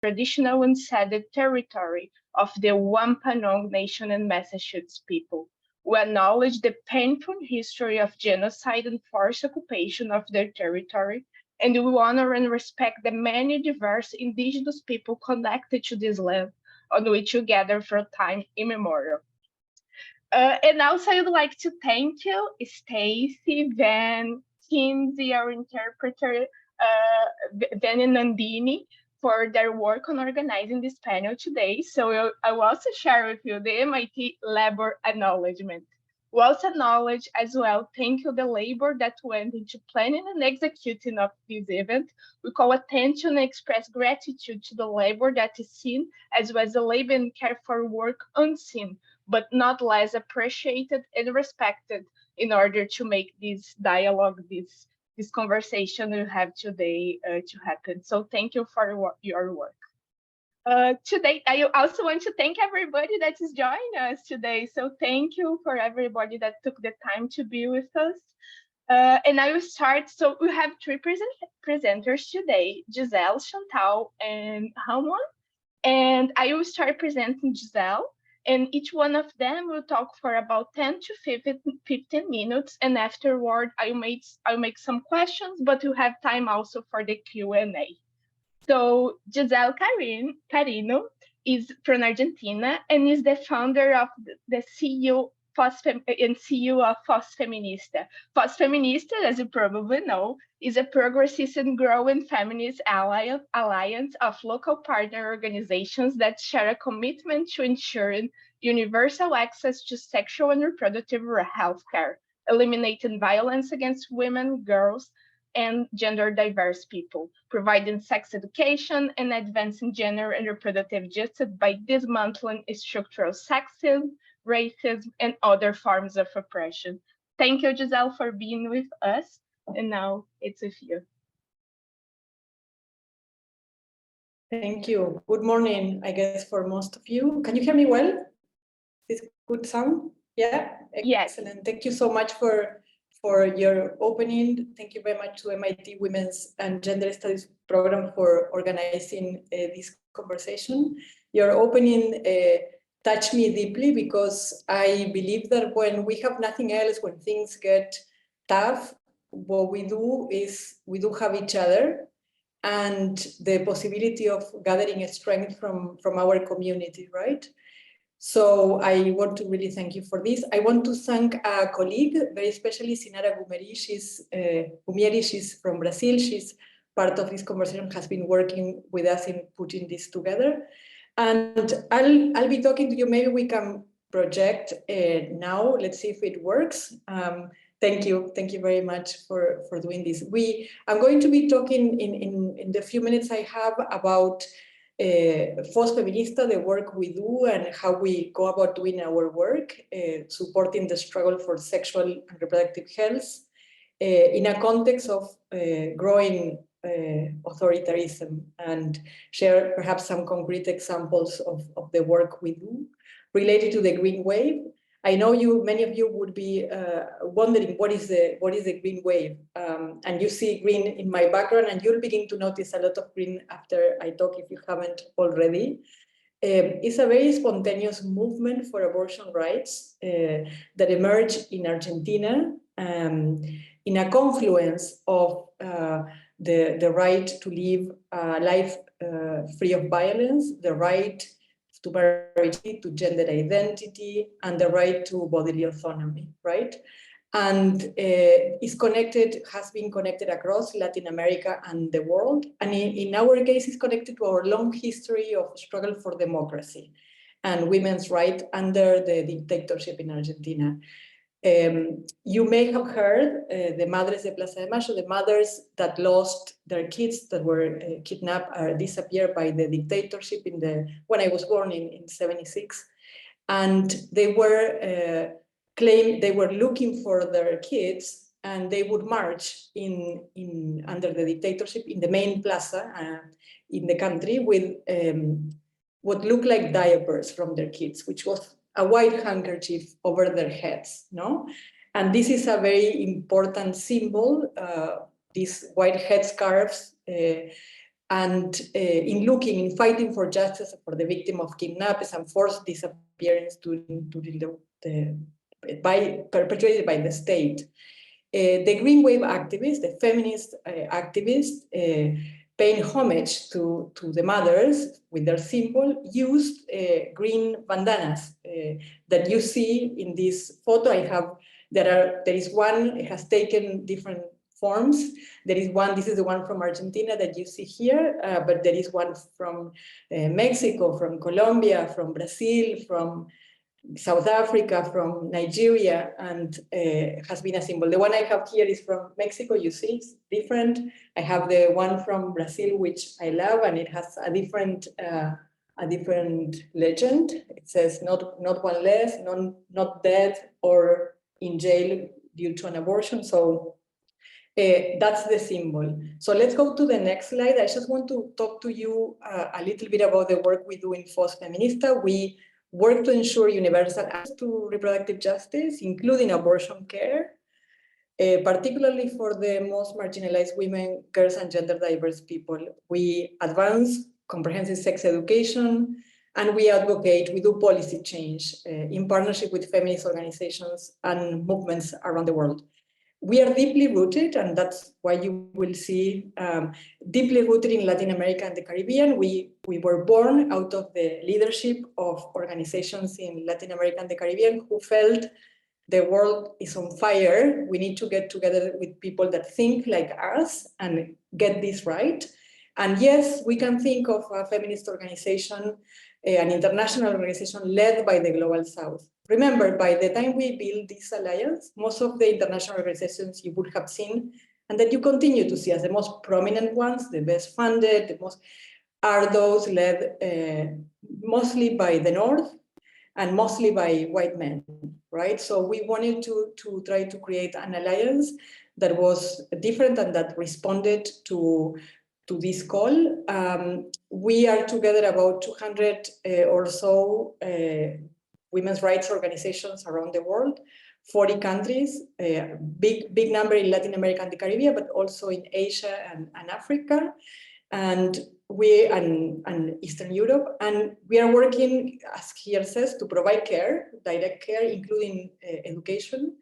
traditional unceded territory of the Wampanoag Nation and Massachusetts people. We acknowledge the painful history of genocide and forced occupation of their territory, and we honor and respect the many diverse indigenous people connected to this land on which we gather from time immemorial. And also, I'd like to thank you, Stacy, Van, Kynzi, our interpreter, Van and Nandini, for their work on organizing this panel today. So I will also share with you the MIT labor acknowledgement. We also acknowledge as well, thank you, the labor that went into planning and executing of this event. We call attention and express gratitude to the labor that is seen, as well as the labor and care for work unseen, but not less appreciated and respected in order to make this dialogue, this conversation we have today to happen. So thank you for your work. Today, I also want to thank everybody that is joining us today. So thank you for everybody that took the time to be with us. And I will start. So we have three presenters today, Giselle, Chantal, and Hawon. And I will start presenting Giselle. And each one of them will talk for about 10 to 15 minutes. And afterward, I'll make some questions, but we'll have time also for the Q&A. So Giselle Carino is from Argentina and is the founder of the CEO and CEO of FOS Feminista. FOS Feminista, as you probably know, is a progressive and growing feminist alliance of local partner organizations that share a commitment to ensuring universal access to sexual and reproductive health care, eliminating violence against women, girls, and gender diverse people, providing sex education and advancing gender and reproductive justice by dismantling structural sexism, racism, and other forms of oppression. Thank you, Giselle, for being with us. And now it's with you. Thank you. Good morning, I guess, for most of you. Can you hear me well? Is this good sound? Yeah? Excellent. Yes. Thank you so much for your opening. Thank you very much to MIT Women's and Gender Studies program for organizing this conversation. Your opening touched me deeply because I believe that when we have nothing else, when things get tough, what we do is we do have each other and the possibility of gathering strength from our community, right? So I want to really thank you for this. I want to thank a colleague, very especially Sinara Gumieri. She's from Brazil. She's part of this conversation, has been working with us in putting this together. And I'll be talking to you. Maybe we can project now. Let's see if it works. Thank you very much for doing this. I'm going to be talking in the few minutes I have about FOS Feminista, the work we do and how we go about doing our work, supporting the struggle for sexual and reproductive health in a context of growing authoritarianism, and share perhaps some concrete examples of the work we do related to the green wave. I know many of you would be wondering what is the green wave, and you see green in my background, and you'll begin to notice a lot of green after I talk if you haven't already. It's a very spontaneous movement for abortion rights that emerged in Argentina in a confluence of the right to live a life free of violence, the right to marriage, to gender identity, and the right to bodily autonomy, right? And has been connected across Latin America and the world. And in our case, it's connected to our long history of struggle for democracy and women's rights under the dictatorship in Argentina. You may have heard the Madres de Plaza de Mayo, the mothers that lost their kids, that were kidnapped or disappeared by the dictatorship when I was born in 76. And they were claimed they were looking for their kids, and they would march under the dictatorship in the main plaza in the country with what looked like diapers from their kids, which was a white handkerchief over their heads, no? And this is a very important symbol. These white headscarves and in fighting for justice for the victim of kidnappings and forced disappearance perpetrated by the state. The Green Wave activists, the feminist activists, paying homage to the mothers with their symbol, used green bandanas that you see in this photo. There is one, it has taken different forms. There is one, this is the one from Argentina that you see here, but there is one from Mexico, from Colombia, from Brazil, from South Africa, from Nigeria, and has been a symbol. The one I have here is from Mexico, you see, it's different. I have the one from Brazil, which I love, and it has a different legend. It says not one less, not dead or in jail due to an abortion. So that's the symbol. So let's go to the next slide. I just want to talk to you a little bit about the work we do in FOS Feminista. We work to ensure universal access to reproductive justice, including abortion care, particularly for the most marginalized women, girls, and gender diverse people. We advance comprehensive sex education, and we do policy change in partnership with feminist organizations and movements around the world. We are deeply rooted, and that's why you will see deeply rooted in Latin America and the Caribbean. We were born out of the leadership of organizations in Latin America and the Caribbean who felt the world is on fire. We need to get together with people that think like us and get this right. And yes, we can think of a feminist organization, an international organization led by the Global South. Remember, by the time we build this alliance, most of the international organizations you would have seen and that you continue to see as the most prominent ones, the best funded, are those led mostly by the North and mostly by white men, right? So we wanted to try to create an alliance that was different and that responded to this call. We are together about 200 or so women's rights organizations around the world, 40 countries, big number in Latin America and the Caribbean, but also in Asia and Africa, and Eastern Europe. And we are working, as here says, to provide care, direct care, including education,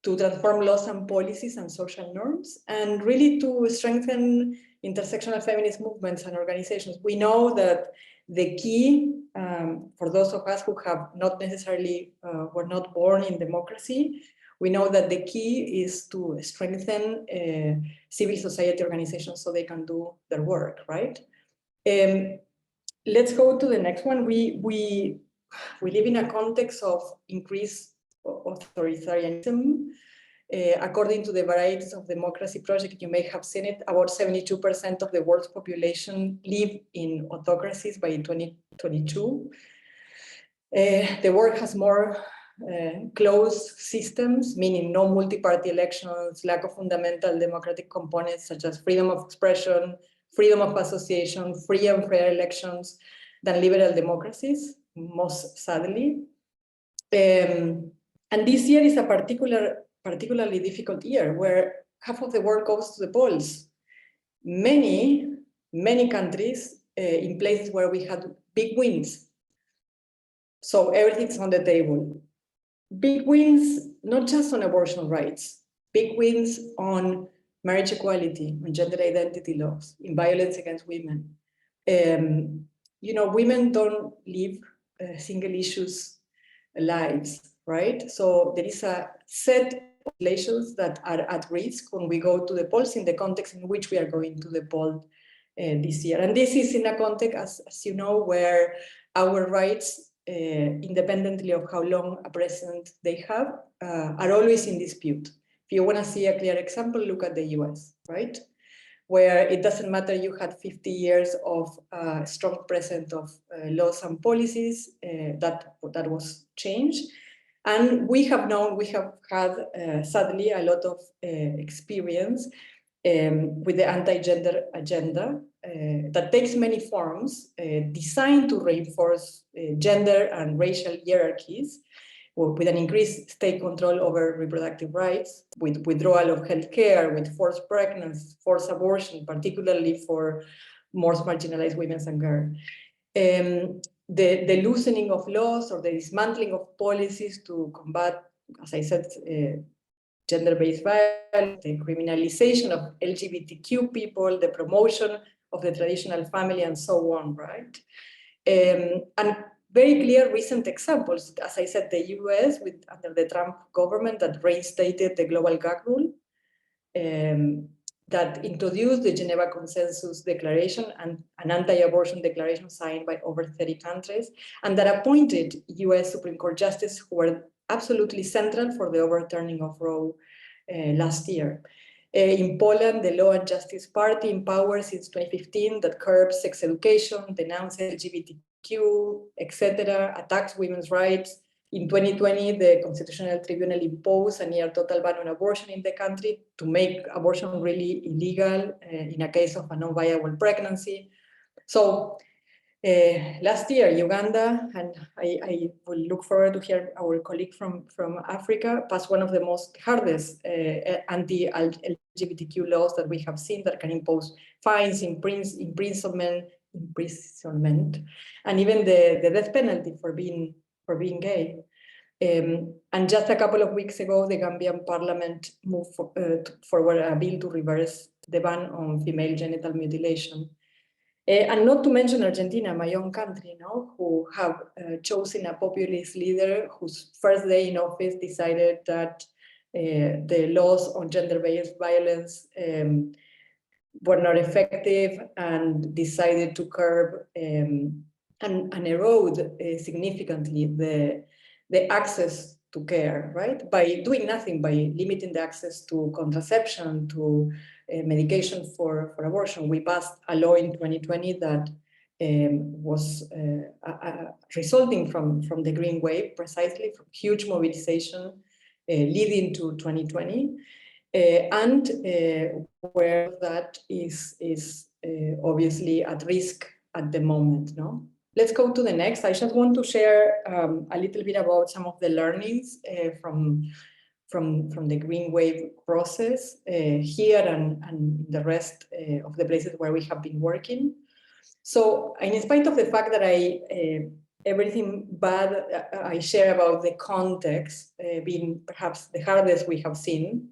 to transform laws and policies and social norms, and really to strengthen intersectional feminist movements and organizations. We know that the key, for those of us who have not necessarily, were not born in democracy, we know that the key is to strengthen civil society organizations so they can do their work, right? Let's go to the next one. We live in a context of increased authoritarianism. According to the Varieties of Democracy project, you may have seen it, about 72% of the world's population live in autocracies by 2022. The world has more closed systems, meaning no multi-party elections, lack of fundamental democratic components such as freedom of expression, freedom of association, free and fair elections than liberal democracies, most sadly. And this year is a particularly difficult year where half of the world goes to the polls. Many countries in places where we had big wins. So everything's on the table. Big wins, not just on abortion rights, big wins on marriage equality, on gender identity laws, in violence against women. You know, women don't live single issues lives, right? So there is a set of populations that are at risk when we go to the polls in the context in which we are going to the poll this year. And this is in a context, as you know, where our rights, independently of how long a president they have, are always in dispute. If you want to see a clear example, look at the US, right? Where it doesn't matter, you had 50 years of strong presence of laws and policies, that was changed. And we have had, sadly, a lot of experience with the anti-gender agenda that takes many forms, designed to reinforce gender and racial hierarchies, with an increased state control over reproductive rights, with withdrawal of healthcare, with forced pregnancy, forced abortion, particularly for most marginalized women and girls. The loosening of laws or the dismantling of policies to combat, as I said, gender-based violence, the criminalization of LGBTQ people, the promotion of the traditional family, and so on, right? And very clear recent examples, as I said, the US under the Trump government that reinstated the global gag rule, that introduced the Geneva Consensus Declaration and an anti-abortion declaration signed by over 30 countries, and that appointed US Supreme Court justices who were absolutely central for the overturning of Roe last year. In Poland, the Law and Justice Party, in power since 2015, that curbs sex education, denounces LGBTQ, etc., attacks women's rights. In 2020, the Constitutional Tribunal imposed a near total ban on abortion in the country to make abortion really illegal in a case of a non-viable pregnancy. So last year, Uganda, and I will look forward to hear our colleague from Africa, passed one of the most hardest anti-LGBTQ laws that we have seen that can impose fines, imprisonment, and even the death penalty for being gay. And just a couple of weeks ago, the Gambian parliament moved forward a bill to reverse the ban on female genital mutilation. And not to mention Argentina, my own country, who have chosen a populist leader whose first day in office decided that the laws on gender-based violence were not effective and decided to curb and erode significantly the access to care, right? By doing nothing, by limiting the access to contraception, to medication for abortion. We passed a law in 2020 that was resulting from the Green Wave, precisely from huge mobilization leading to 2020, and where that is obviously at risk at the moment, no? Let's go to the next. I just want to share a little bit about some of the learnings from the Green Wave process here and the rest of the places where we have been working. So, in spite of the fact that everything bad I share about the context being perhaps the hardest we have seen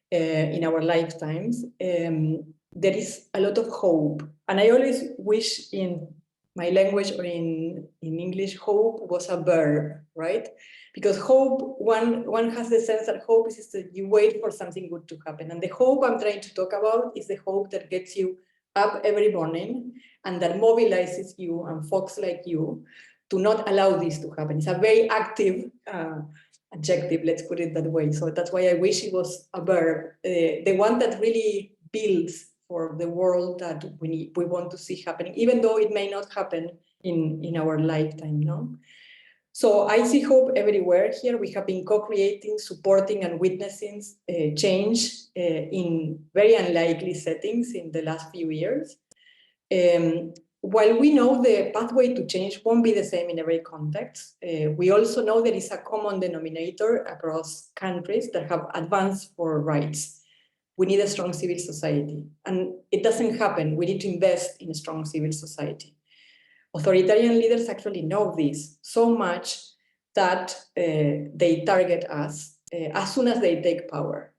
in our lifetimes, there is a lot of hope. And I always wish in my language or in English, hope was a verb, right? Because hope, one has the sense that hope is that you wait for something good to happen. And the hope I'm trying to talk about is the hope that gets you up every morning and that mobilizes you and folks like you to not allow this to happen. It's a very active adjective, let's put it that way. So that's why I wish it was a verb, the one that really builds for the world that we want to see happening, even though it may not happen in our lifetime, no? So I see hope everywhere here. We have been co-creating, supporting, and witnessing change in very unlikely settings in the last few years. While we know the pathway to change won't be the same in every context, we also know there is a common denominator across countries that have advanced for rights. We need a strong civil society, and it doesn't happen. We need to invest in a strong civil society. Authoritarian leaders actually know this so much that they target us as soon as they take power.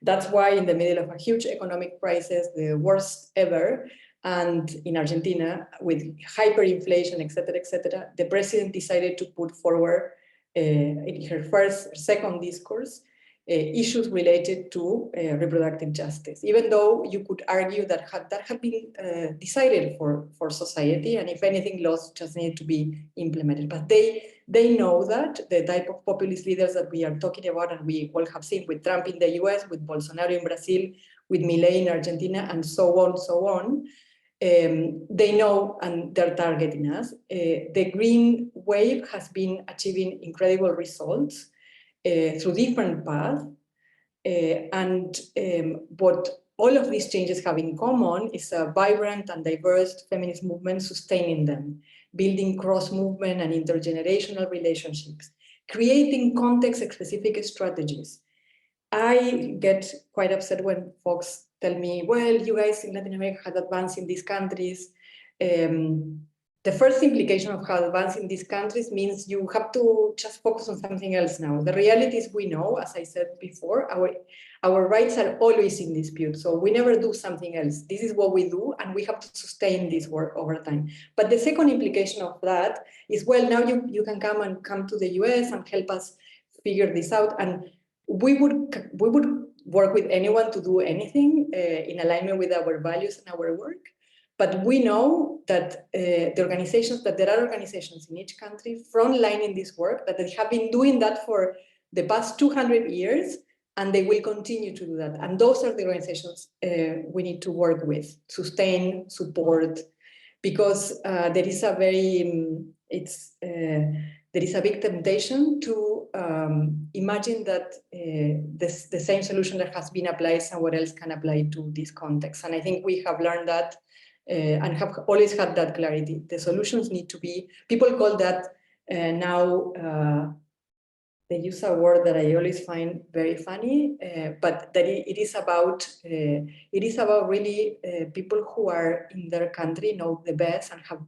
That's why in the middle of a huge economic crisis, the worst ever, and in Argentina with hyperinflation, et cetera, the president decided to put forward in her second discourse issues related to reproductive justice, even though you could argue that had been decided for society, and if anything, laws just need to be implemented. But they know that the type of populist leaders that we are talking about, and we all have seen with Trump in the US, with Bolsonaro in Brazil, with Milei in Argentina, and so on, they know and they're targeting us. The Green Wave has been achieving incredible results through different paths. What all of these changes have in common is a vibrant and diverse feminist movement sustaining them, building cross-movement and intergenerational relationships, creating context-specific strategies. I get quite upset when folks tell me, well, you guys in Latin America had advanced in these countries. The first implication of how advanced in these countries means you have to just focus on something else now. The reality is we know, as I said before, our rights are always in dispute. So we never do something else. This is what we do, and we have to sustain this work over time. But the second implication of that is, well, now you can come to the US and help us figure this out. And we would work with anyone to do anything in alignment with our values and our work. But we know that there are organizations in each country frontlining this work, that they have been doing that for the past 200 years, and they will continue to do that. And those are the organizations we need to work with, sustain, support, because there is a big temptation to imagine that the same solution that has been applied somewhere else can apply to this context. And I think we have learned that and have always had that clarity. The solutions need to be, people call that now, they use a word that I always find very funny, but that it is about really people who are in their country, know the best, and have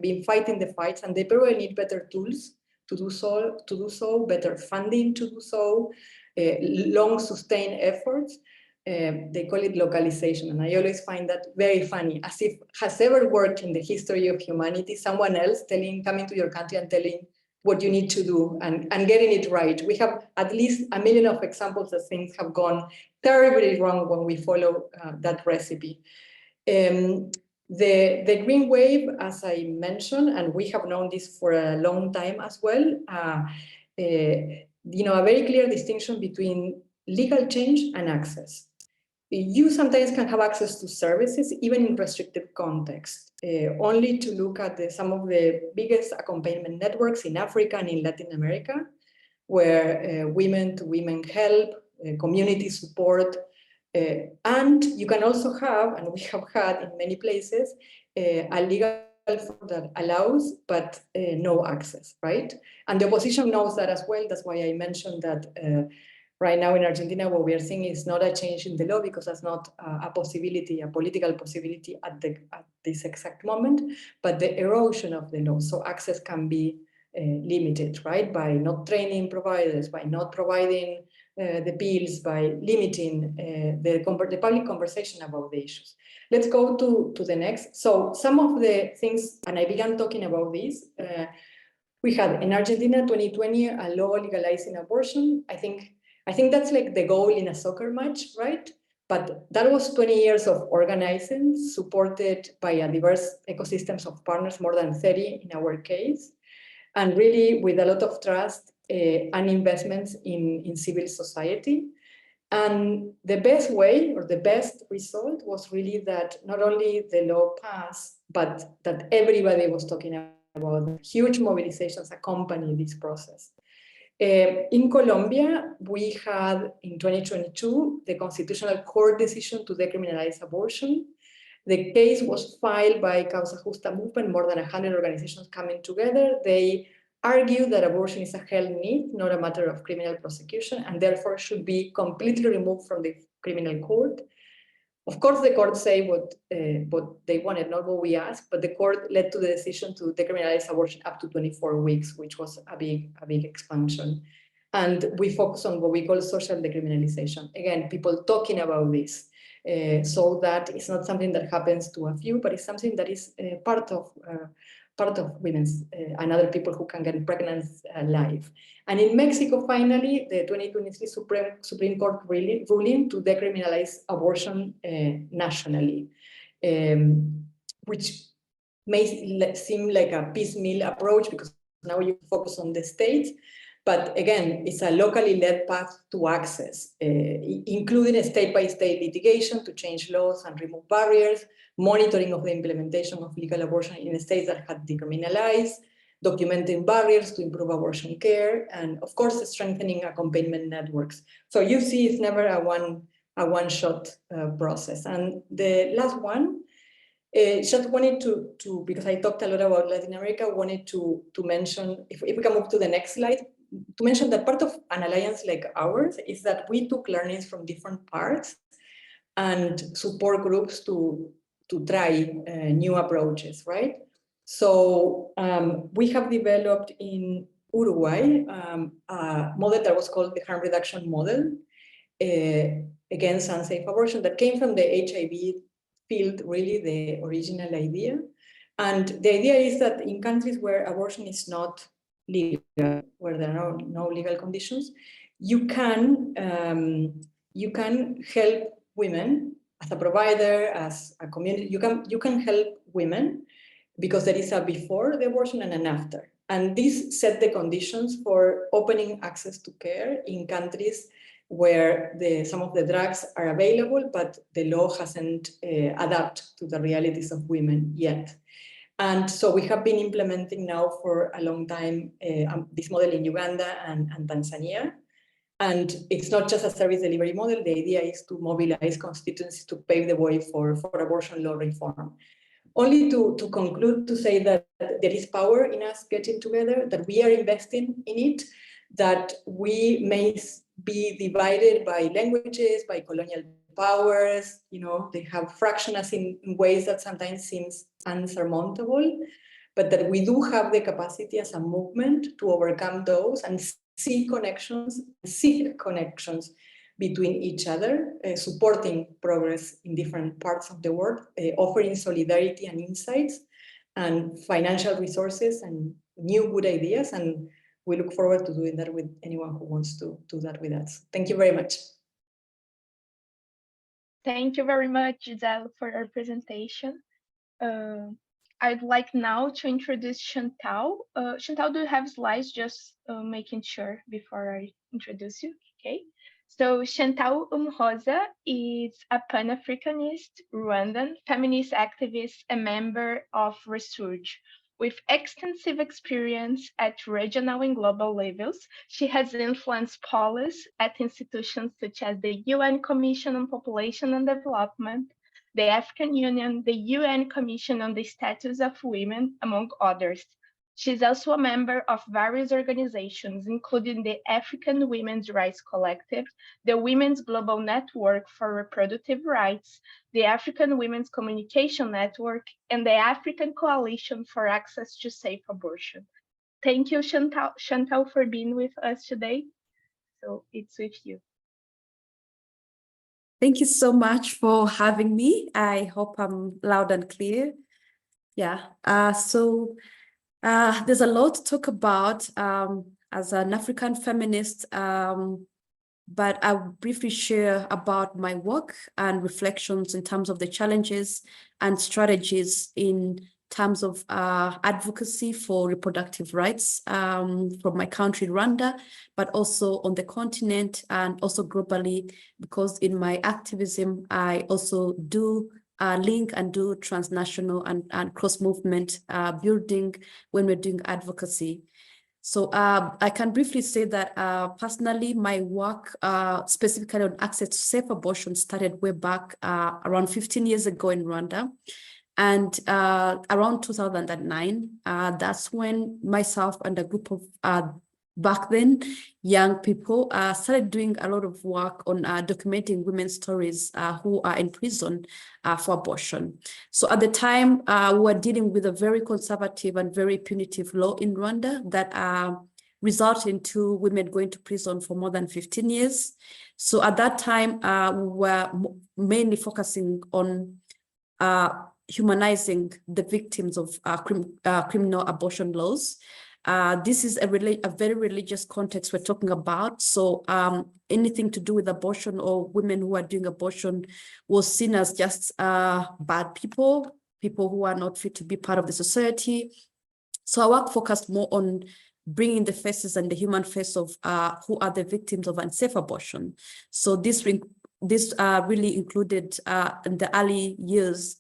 been fighting the fights, and they probably need better tools to do so, better funding to do so, long sustained efforts. They call it localization, and I always find that very funny, as if has ever worked in the history of humanity, someone else coming to your country and telling what you need to do and getting it right. We have at least a million of examples that things have gone terribly wrong when we follow that recipe. The green wave, as I mentioned, and we have known this for a long time as well, a very clear distinction between legal change and access. You sometimes can have access to services, even in restrictive contexts, only to look at some of the biggest accompaniment networks in Africa and in Latin America, where women-to-women help, community support, and you can also have, and we have had in many places, a legal form that allows, but no access, right? And the opposition knows that as well. That's why I mentioned that right now in Argentina, what we are seeing is not a change in the law, because that's not a possibility, a political possibility at this exact moment, but the erosion of the law. So access can be limited, right? By not training providers, by not providing the pills, by limiting the public conversation about the issues. Let's go to the next. So some of the things, and I began talking about this, we had in Argentina 2020 a law legalizing abortion. I think that's like the goal in a soccer match, right? But that was 20 years of organizing, supported by a diverse ecosystems of partners, more than 30 in our case, and really with a lot of trust and investments in civil society. And the best way, or the best result, was really that not only the law passed, but that everybody was talking about. Huge mobilizations accompany this process. In Colombia, we had in 2022 the Constitutional Court decision to decriminalize abortion. The case was filed by Causa Justa movement, more than 100 organizations coming together. They argue that abortion is a health need, not a matter of criminal prosecution, and therefore should be completely removed from the criminal court. Of course, the court say what they wanted, not what we asked, but the court led to the decision to decriminalize abortion up to 24 weeks, which was a big expansion. And we focus on what we call social decriminalization. Again, people talking about this, so that it's not something that happens to a few, but it's something that is part of women's and other people who can get pregnant life. And in Mexico, finally, the 2023 Supreme Court ruling to decriminalize abortion nationally, which may seem like a piecemeal approach, because now you focus on the states. But again, it's a locally led path to access, including a state-by-state litigation to change laws and remove barriers, monitoring of the implementation of legal abortion in states that had decriminalized, documenting barriers to improve abortion care, and of course, strengthening accompaniment networks. So you see, it's never a one-shot process. And the last one, just wanted to, because I talked a lot about Latin America, wanted to mention, if we can move to the next slide, to mention that part of an alliance like ours is that we took learnings from different parts and support groups to try new approaches, right? So we have developed in Uruguay a model that was called the harm reduction model against unsafe abortion that came from the HIV field, really the original idea. And the idea is that in countries where abortion is not legal, where there are no legal conditions, you can help women as a provider, as a community. You can help women because there is a before the abortion and an after. And this set the conditions for opening access to care in countries where some of the drugs are available, but the law hasn't adapted to the realities of women yet. And so we have been implementing now for a long time this model in Uganda and Tanzania. And it's not just a service delivery model. The idea is to mobilize constituencies to pave the way for abortion law reform. Only to conclude, to say that there is power in us getting together, that we are investing in it, that we may be divided by languages, by colonial powers, they have fractured us in ways that sometimes seems unsurmountable, but that we do have the capacity as a movement to overcome those and seek connections between each other, supporting progress in different parts of the world, offering solidarity and insights and financial resources and new good ideas. And we look forward to doing that with anyone who wants to do that with us. Thank you very much. Thank you very much, Giselle, for your presentation. I'd like now to introduce Chantal. Chantal, do you have slides? Just making sure before I introduce you, okay? So Chantal Umuhoza is a Pan-Africanist, Rwandan, feminist activist and member of Research. With extensive experience at regional and global levels, she has influenced policies at institutions such as the UN Commission on Population and Development, the African Union, the UN Commission on the Status of Women, among others. She's also a member of various organizations, including the African Women's Rights Collective, the Women's Global Network for Reproductive Rights, the African Women's Communication Network, and the African Coalition for Access to Safe Abortion. Thank you, Chantal, for being with us today. So it's with you. Thank you so much for having me. I hope I'm loud and clear. Yeah, there's a lot to talk about as an African feminist, but I'll briefly share about my work and reflections in terms of the challenges and strategies in terms of advocacy for reproductive rights from my country, Rwanda, but also on the continent and also globally, because in my activism, I also do link and do transnational and cross-movement building when we're doing advocacy. So I can briefly say that personally, my work specifically on access to safe abortion started way back around 15 years ago in Rwanda. And around 2009, that's when myself and a group of back then young people started doing a lot of work on documenting women's stories who are in prison for abortion. So at the time, we were dealing with a very conservative and very punitive law in Rwanda that resulted into women going to prison for more than 15 years. So at that time, we were mainly focusing on humanizing the victims of criminal abortion laws. This is a very religious context we're talking about. So anything to do with abortion or women who are doing abortion was seen as just bad people who are not fit to be part of the society. So our work focused more on bringing the faces and the human face of who are the victims of unsafe abortion. So this really included in the early years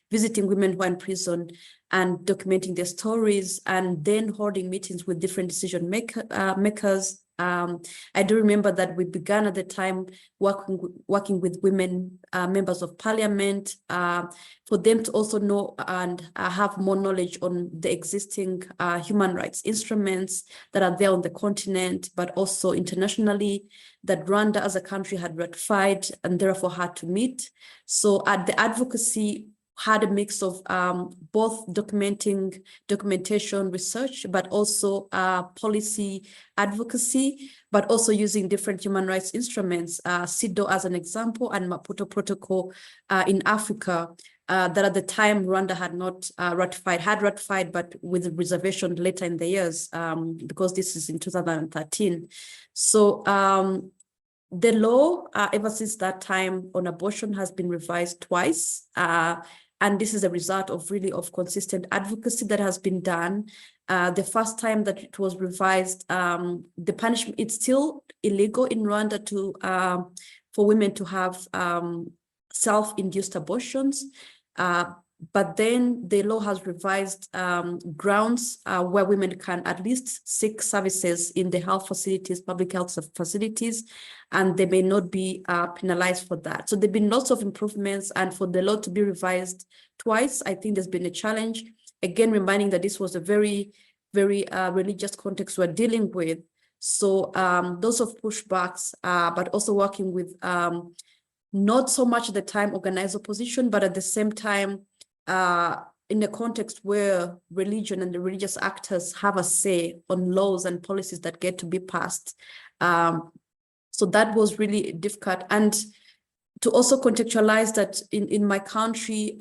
visiting women who are in prison and documenting their stories, and then holding meetings with different decision makers I do remember that we began at the time working with women members of parliament for them to also know and have more knowledge on the existing human rights instruments that are there on the continent, but also internationally, that Rwanda as a country had ratified and therefore had to meet. So the advocacy had a mix of both documentation, research, but also policy advocacy, but also using different human rights instruments, CEDAW as an example, and Maputo Protocol in Africa, that at the time Rwanda had not ratified, but with reservation later in the years, because this is in 2013. So the law, ever since that time on abortion, has been revised twice. And this is a result of consistent advocacy that has been done. The first time that it was revised, the punishment, it's still illegal in Rwanda for women to have self-induced abortions. But then the law has revised grounds where women can at least seek services in the health facilities, public health facilities, and they may not be penalized for that. So there have been lots of improvements, and for the law to be revised twice, I think there's been a challenge. Again, reminding that this was a very, very religious context we're dealing with. So those of pushbacks, but also working with not so much at the time organized opposition, but at the same time, in a context where religion and the religious actors have a say on laws and policies that get to be passed. So that was really difficult. And to also contextualize that in my country,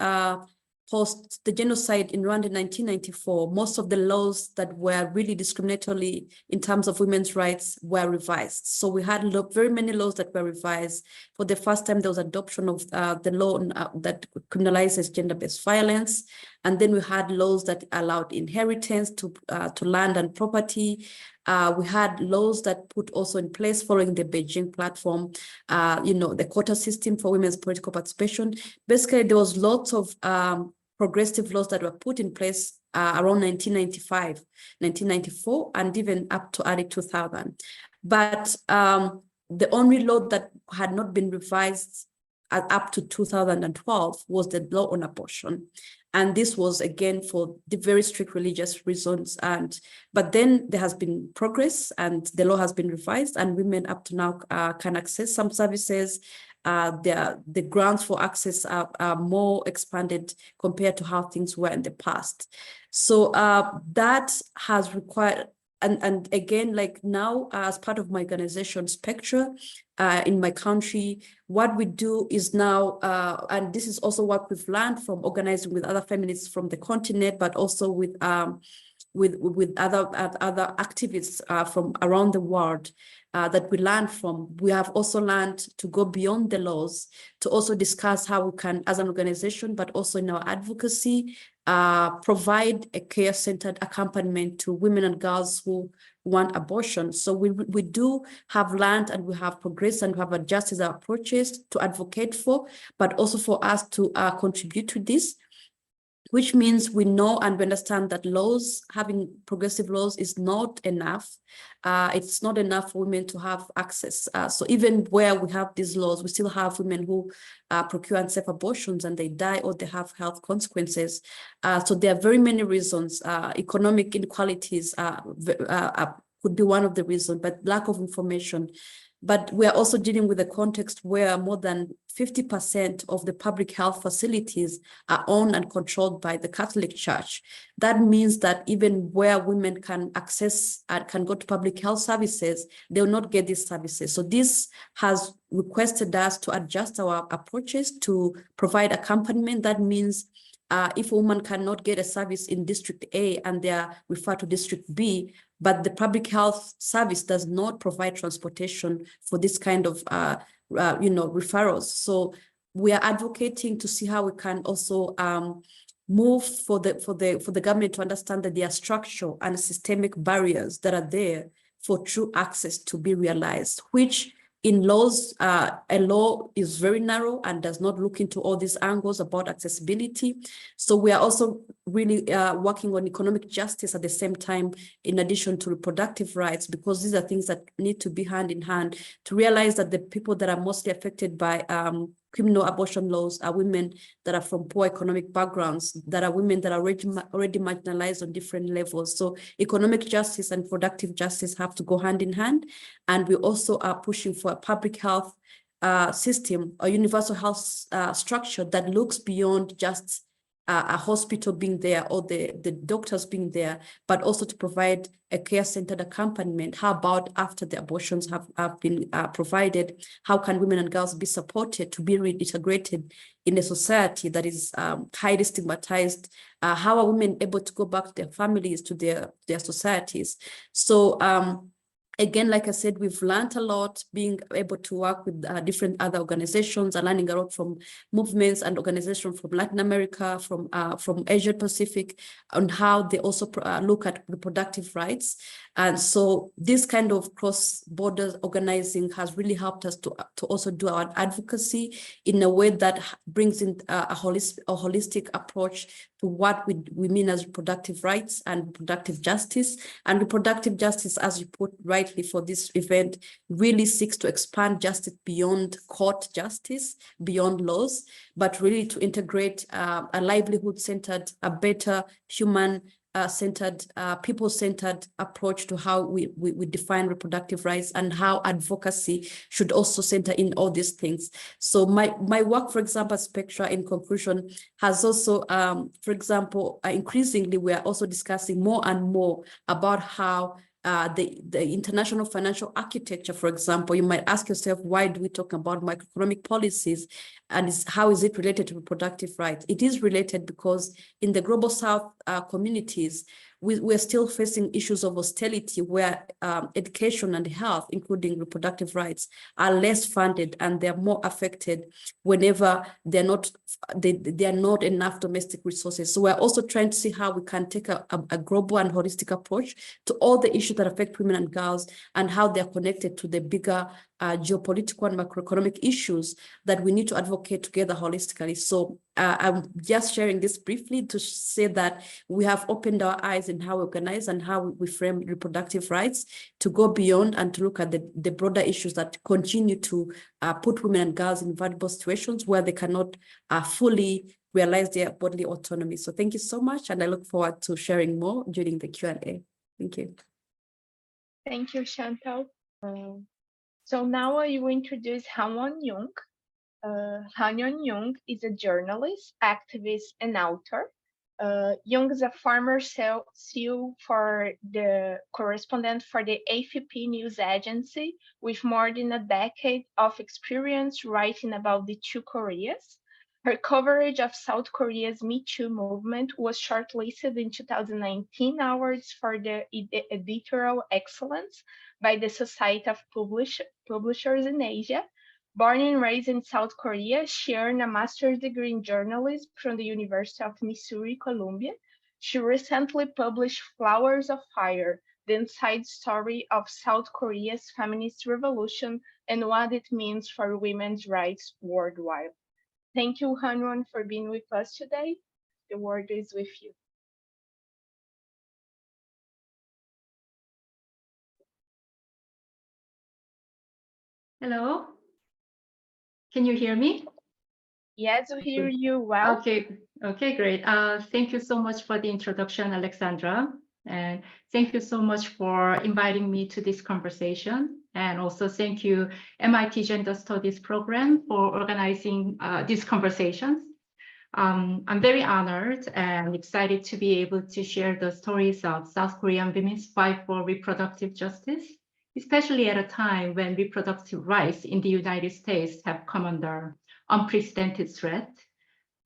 post the genocide in Rwanda in 1994, most of the laws that were really discriminatory in terms of women's rights were revised. So we had very many laws that were revised. For the first time, there was adoption of the law that criminalizes gender-based violence. And then we had laws that allowed inheritance to land and property. We had laws that put also in place following the Beijing platform, the quota system for women's political participation. Basically, there was lots of progressive laws that were put in place around 1995, 1994, and even up to early 2000. But the only law that had not been revised up to 2012 was the law on abortion. And this was, again, for the very strict religious reasons. But then there has been progress, and the law has been revised, and women up to now can access some services. The grounds for access are more expanded compared to how things were in the past. So that has required, and again, like now, as part of my organization Spectra in my country, what we do is now, and this is also what we've learned from organizing with other feminists from the continent, but also with other activists from around the world that we learn from. We have also learned to go beyond the laws, to also discuss how we can, as an organization, but also in our advocacy, provide a care-centered accompaniment to women and girls who want abortion. So we do have learned, and we have progressed, and we have adjusted our approaches to advocate for, but also for us to contribute to this, which means we know and we understand that laws, having progressive laws, is not enough. It's not enough for women to have access. So even where we have these laws, we still have women who procure unsafe abortions and they die, or they have health consequences. So there are very many reasons. Economic inequalities could be one of the reasons, but lack of information. But we are also dealing with a context where more than 50% of the public health facilities are owned and controlled by the Catholic Church. That means that even where women can access and can go to public health services, they will not get these services. So this has requested us to adjust our approaches to provide accompaniment. That means if a woman cannot get a service in District A and they are referred to District B, but the public health service does not provide transportation for this kind of referrals. So we are advocating to see how we can also move for the government to understand that there are structural and systemic barriers that are there for true access to be realized, which In laws, a law is very narrow and does not look into all these angles about accessibility. So we are also really working on economic justice at the same time, in addition to reproductive rights, because these are things that need to be hand in hand to realize that the people that are mostly affected by criminal abortion laws are women that are from poor economic backgrounds, that are women that are already marginalized on different levels. So economic justice and productive justice have to go hand in hand. And we also are pushing for a public health system, a universal health structure that looks beyond just a hospital being there or the doctors being there, but also to provide a care-centered accompaniment. How about after the abortions have been provided, how can women and girls be supported to be reintegrated in a society that is highly stigmatized? How are women able to go back to their families, to their societies? So again, like I said, we've learned a lot being able to work with different other organizations and learning a lot from movements and organizations from Latin America, from Asia Pacific, on how they also look at reproductive rights. And so this kind of cross-border organizing has really helped us to also do our advocacy in a way that brings in a holistic approach to what we mean as reproductive rights and reproductive justice. And reproductive justice, as you put rightly for this event, really seeks to expand justice beyond court justice, beyond laws, but really to integrate a livelihood-centered, a better human centered, people-centered approach to how we define reproductive rights, and how advocacy should also center in all these things. So my work, for example, Spectra, in conclusion, has also, for example, increasingly we are also discussing more and more about how the international financial architecture, for example, you might ask yourself, why do we talk about macroeconomic policies, and how is it related to reproductive rights? It is related because in the Global South communities, we're still facing issues of austerity, where education and health, including reproductive rights, are less funded, and they're more affected whenever there are not enough domestic resources. So we're also trying to see how we can take a global and holistic approach to all the issues that affect women and girls, and how they're connected to the bigger geopolitical and macroeconomic issues that we need to advocate together holistically. So I'm just sharing this briefly to say that we have opened our eyes in how we organize and how we frame reproductive rights, to go beyond and to look at the broader issues that continue to put women and girls in vulnerable situations where they cannot fully realize their bodily autonomy. So thank you so much, and I look forward to sharing more during the Q&A. Thank you. Thank you, Chantal. So now I will introduce Hawon Jung. Hawon Jung is a journalist, activist, and author. Jung is a former CEO for the correspondent for the AFP news agency, with more than a decade of experience writing about the two Koreas. Her coverage of South Korea's Me Too movement was shortlisted in 2019 awards for the editorial excellence by the Society of Publishers in Asia. Born and raised in South Korea, she earned a master's degree in journalism from the University of Missouri, Columbia. She recently published Flowers of Fire, the inside story of South Korea's feminist revolution and what it means for women's rights worldwide. Thank you, Hawon, for being with us today. The word is with you. Hello, can you hear me? Yes, we hear you well. Okay, great. Thank you so much for the introduction, Alessandra. And thank you so much for inviting me to this conversation. And also thank you, MIT Gender Studies program, for organizing these conversations. I'm very honored and excited to be able to share the stories of South Korean women's fight for reproductive justice, especially at a time when reproductive rights in the United States have come under unprecedented threat.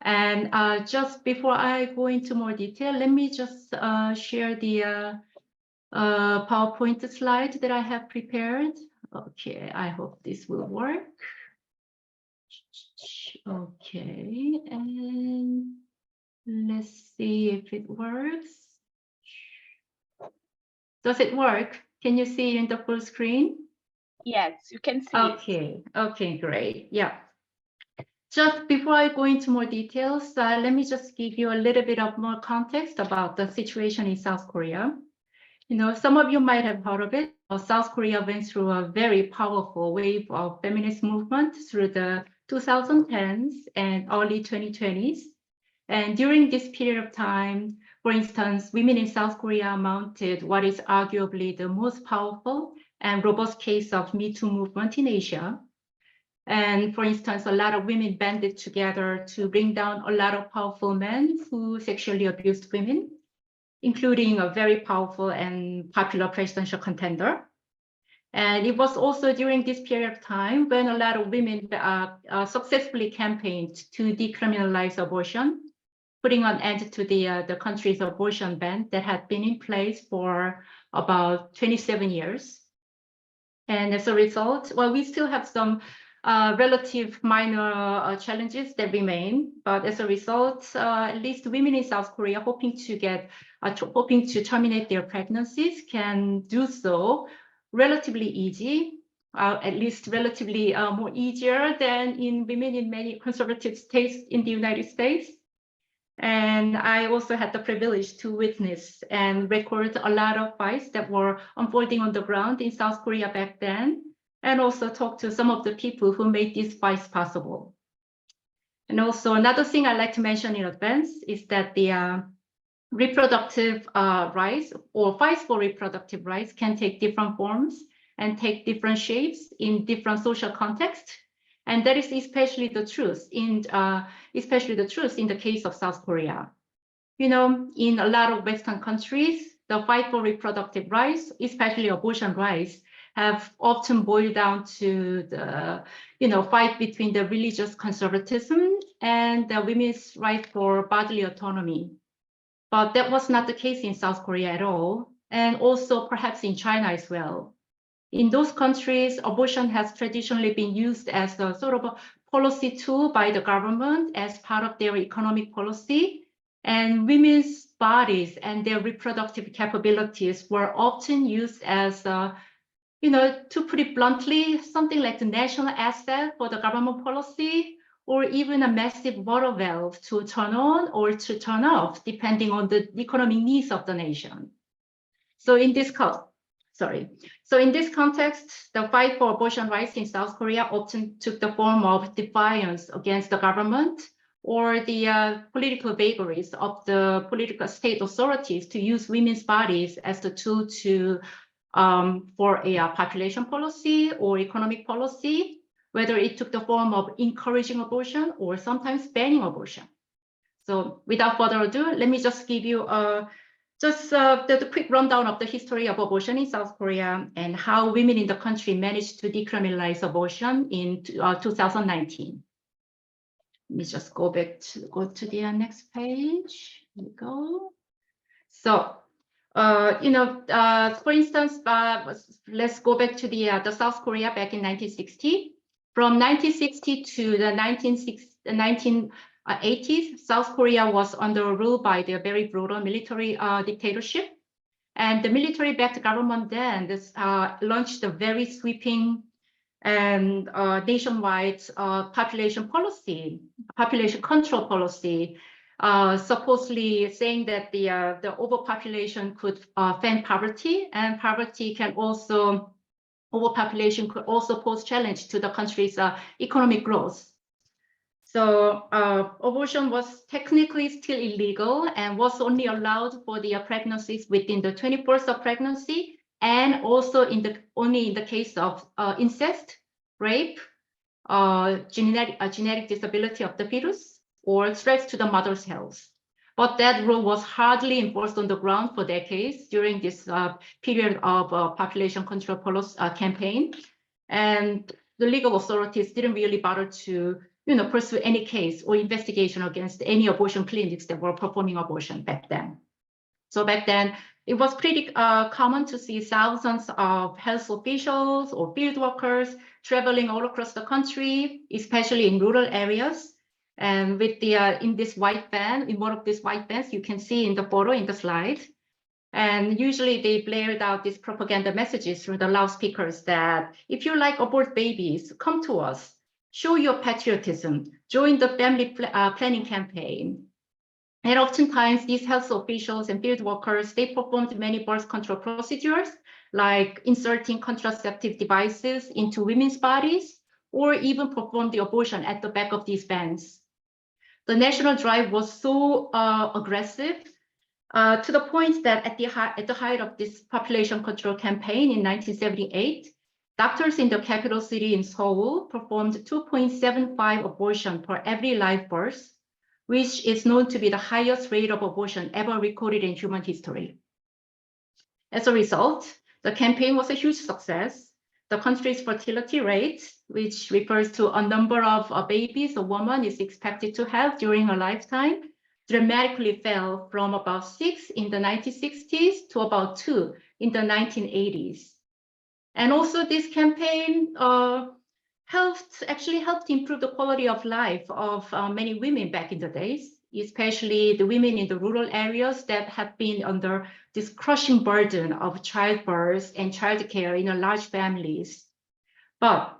And just before I go into more detail, let me just share the PowerPoint slide that I have prepared. Okay, I hope this will work. Okay, and let's see if it works. Does it work? Can you see in the full screen? Yes, you can see Okay, okay, great. Yeah. Just before I go into more details, let me just give you a little bit of more context about the situation in South Korea. You know, some of you might have heard of it. South Korea went through a very powerful wave of feminist movement through the 2010s and early 2020s. And during this period of time, for instance, women in South Korea mounted what is arguably the most powerful and robust case of Me Too movement in Asia. And for instance, a lot of women banded together to bring down a lot of powerful men who sexually abused women, including a very powerful and popular presidential contender. And it was also during this period of time when a lot of women successfully campaigned to decriminalize abortion, putting an end to the country's abortion ban that had been in place for about 27 years. And as a result, well, we still have some relative minor challenges that remain, but as a result, at least women in South Korea hoping to terminate their pregnancies can do so relatively easy, at least relatively more easier than in women in many conservative states in the United States. And I also had the privilege to witness and record a lot of fights that were unfolding on the ground in South Korea back then, and also talk to some of the people who made these fights possible. And also another thing I'd like to mention in advance is that the reproductive rights or fights for reproductive rights can take different forms and take different shapes in different social contexts. And that is especially the truth in the case of South Korea. You know, in a lot of Western countries, the fight for reproductive rights, especially abortion rights, have often boiled down to the, fight between the religious conservatism and the women's right for bodily autonomy. But that was not the case in South Korea at all, and also perhaps in China as well. In those countries, abortion has traditionally been used as a sort of a policy tool by the government as part of their economic policy. And women's bodies and their reproductive capabilities were often used as, to put it bluntly, something like the national asset for the government policy, or even a massive water valve to turn on or to turn off, depending on the economic needs of the nation. So in this context, the fight for abortion rights in South Korea often took the form of defiance against the government or the political vagaries of the political state authorities to use women's bodies as the tool to for a population policy or economic policy, whether it took the form of encouraging abortion or sometimes banning abortion. So without further ado, let me just give you the quick rundown of the history of abortion in South Korea and how women in the country managed to decriminalize abortion in 2019. Let me just go to the next page. Here we go. So, for instance, let's go back to the South Korea back in 1960. From 1960 to the 1980s, South Korea was under rule by the very brutal military dictatorship. And the military-backed government then launched a very sweeping and nationwide population control policy, supposedly saying that the overpopulation could fan poverty, and overpopulation could also pose challenge to the country's economic growth. So abortion was technically still illegal and was only allowed for the pregnancies within the 24th of pregnancy, and also only in the case of incest, rape, genetic disability of the fetus, or threats to the mother's health. But that rule was hardly enforced on the ground for decades during this period of population control policy campaign. And the legal authorities didn't really bother to pursue any case or investigation against any abortion clinics that were performing abortion back then. So back then, it was pretty common to see thousands of health officials or field workers traveling all across the country, especially in rural areas. And with in one of these white vans, you can see in the photo in the slide, And usually they blared out these propaganda messages through the loudspeakers that if you like abort babies, come to us, show your patriotism, join the family planning campaign. And oftentimes these health officials and field workers, they performed many birth control procedures, like inserting contraceptive devices into women's bodies, or even performed the abortion at the back of these vans. The national drive was so aggressive to the point that at the height of this population control campaign in 1978, doctors in the capital city in Seoul performed 2.75 abortions per every live birth, which is known to be the highest rate of abortion ever recorded in human history. As a result, the campaign was a huge success. The country's fertility rate, which refers to a number of babies a woman is expected to have during her lifetime, dramatically fell from about 6 in the 1960s to about 2 in the 1980s. And also this campaign actually helped improve the quality of life of many women back in the days, especially the women in the rural areas that have been under this crushing burden of childbirth and childcare in large families. But,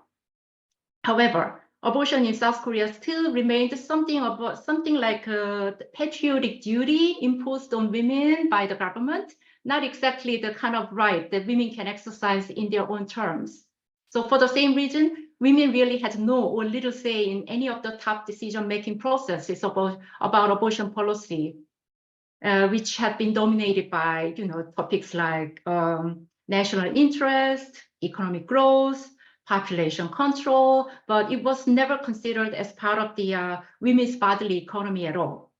however, abortion in South Korea still remained something like a patriotic duty imposed on women by the government, not exactly the kind of right that women can exercise in their own terms. So for the same reason, women really had no or little say in any of the top decision-making processes about abortion policy, which had been dominated by topics like national interest, economic growth, population control, but it was never considered as part of the women's bodily economy at all.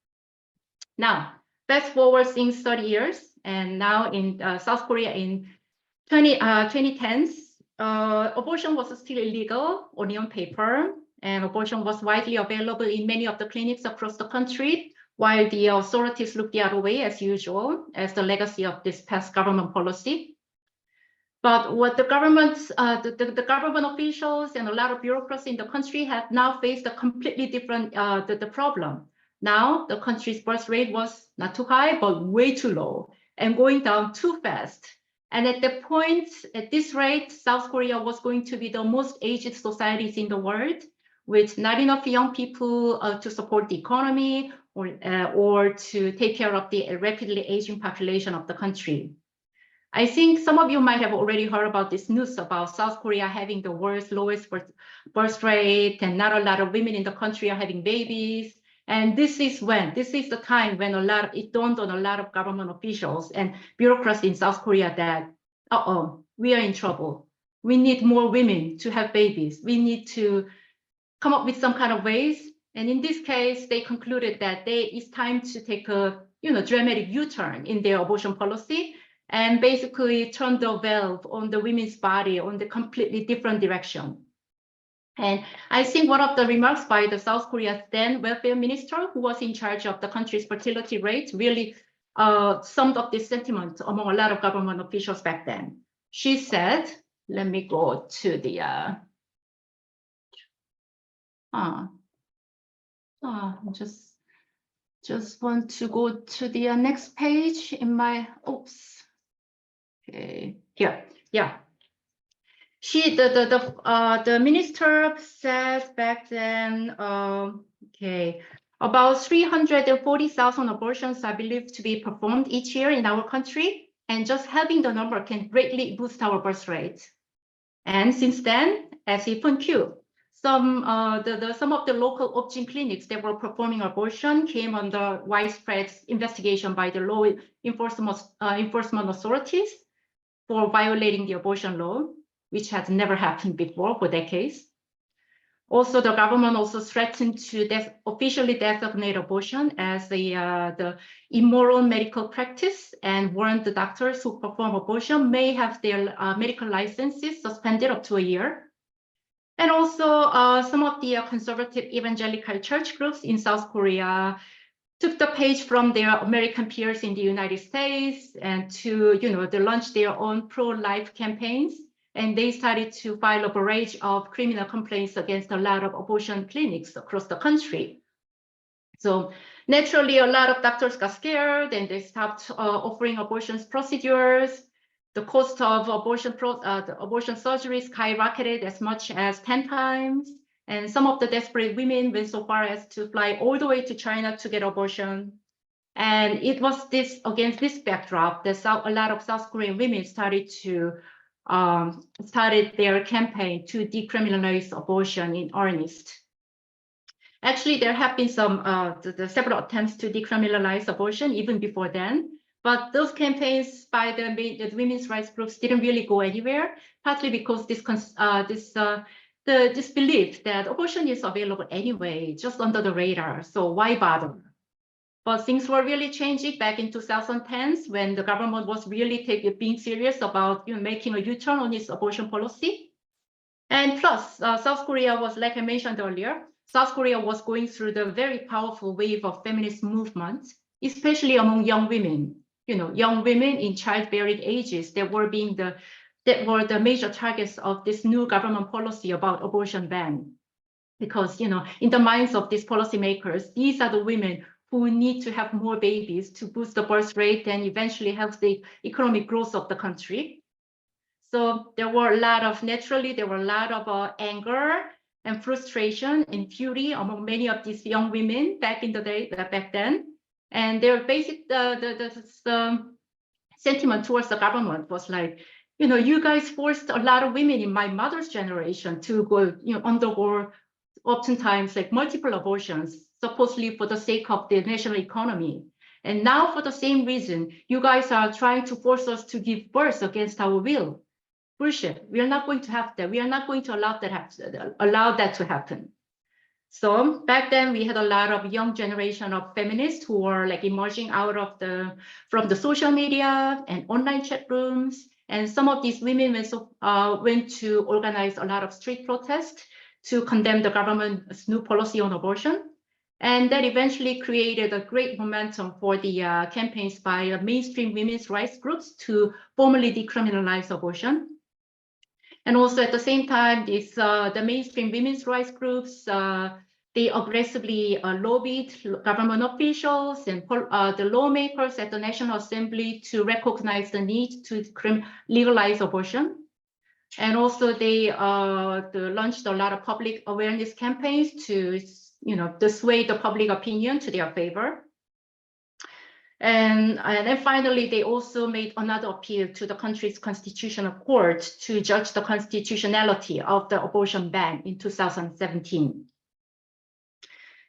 Now, fast forward since 30 years, and now in South Korea in 2010s, abortion was still illegal on paper, and abortion was widely available in many of the clinics across the country, while the authorities looked the other way as usual, as the legacy of this past government policy. But what the government officials and a lot of bureaucrats in the country have now faced a completely different the problem. Now the country's birth rate was not too high, but way too low and going down too fast. And at that point, at this rate, South Korea was going to be the most aged societies in the world, with not enough young people to support the economy or to take care of the rapidly aging population of the country. I think some of you might have already heard about this news about South Korea having the world's lowest birth rate, and not a lot of women in the country are having babies. And this is the time when it dawned on a lot of government officials and bureaucrats in South Korea that, we are in trouble. We need more women to have babies. We need to come up with some kind of ways. And in this case, they concluded that it's time to take a dramatic U-turn in their abortion policy and basically turn the valve on the women's body on the completely different direction. And I think one of the remarks by the South Korea's then welfare minister, who was in charge of the country's fertility rate, really summed up this sentiment among a lot of government officials back then. She said, let me go to the, just want to go to the next page in my, okay, here, yeah. The minister says back then, okay, about 340,000 abortions are believed to be performed each year in our country, and just having the number can greatly boost our birth rate. And since then, as he pointed out, some of the local Obgyn clinics that were performing abortion came under widespread investigation by the law enforcement authorities for violating the abortion law, which had never happened before for decades. Also, the government also threatened to officially designate abortion as the immoral medical practice and warned the doctors who perform abortion may have their medical licenses suspended up to a year. And also, some of the conservative evangelical church groups in South Korea took the page from their American peers in the United States and to, they launched their own pro-life campaigns. And they started to file a barrage of criminal complaints against a lot of abortion clinics across the country. So naturally, a lot of doctors got scared and they stopped offering abortion procedures. The cost of the abortion surgery skyrocketed as much as 10 times. And some of the desperate women went so far as to fly all the way to China to get abortion. And it was against this backdrop that a lot of South Korean women started their campaign to decriminalize abortion in earnest. Actually, there have been several attempts to decriminalize abortion even before then, but those campaigns by the women's rights groups didn't really go anywhere, partly because this belief that abortion is available anyway, just under the radar, so why bother? But things were really changing back in 2010s when the government was really being serious about making a U-turn on its abortion policy. And plus, South Korea was, like I mentioned earlier, South Korea was going through the very powerful wave of feminist movement, especially among young women. Young women in childbearing ages that were the major targets of this new government policy about abortion ban. Because in the minds of these policymakers, these are the women who need to have more babies to boost the birth rate and eventually help the economic growth of the country. So there were a lot of anger and frustration and fury among many of these young women back then. And their basic the sentiment towards the government was like, you guys forced a lot of women in my mother's generation to go, undergo oftentimes like multiple abortions, supposedly for the sake of the national economy. And now for the same reason, you guys are trying to force us to give birth against our will. Bullshit. We are not going to have that. We are not going to allow that to happen. So back then we had a lot of young generation of feminists who were like emerging out of from the social media and online chat rooms. And some of these women went to organize a lot of street protests to condemn the government's new policy on abortion. And that eventually created a great momentum for the campaigns by mainstream women's rights groups to formally decriminalize abortion. And also at the same time, the mainstream women's rights groups, they aggressively lobbied government officials and the lawmakers at the National Assembly to recognize the need to legalize abortion. And also they launched a lot of public awareness campaigns to sway the public opinion to their favor. And then finally, they also made another appeal to the country's constitutional court to judge the constitutionality of the abortion ban in 2017.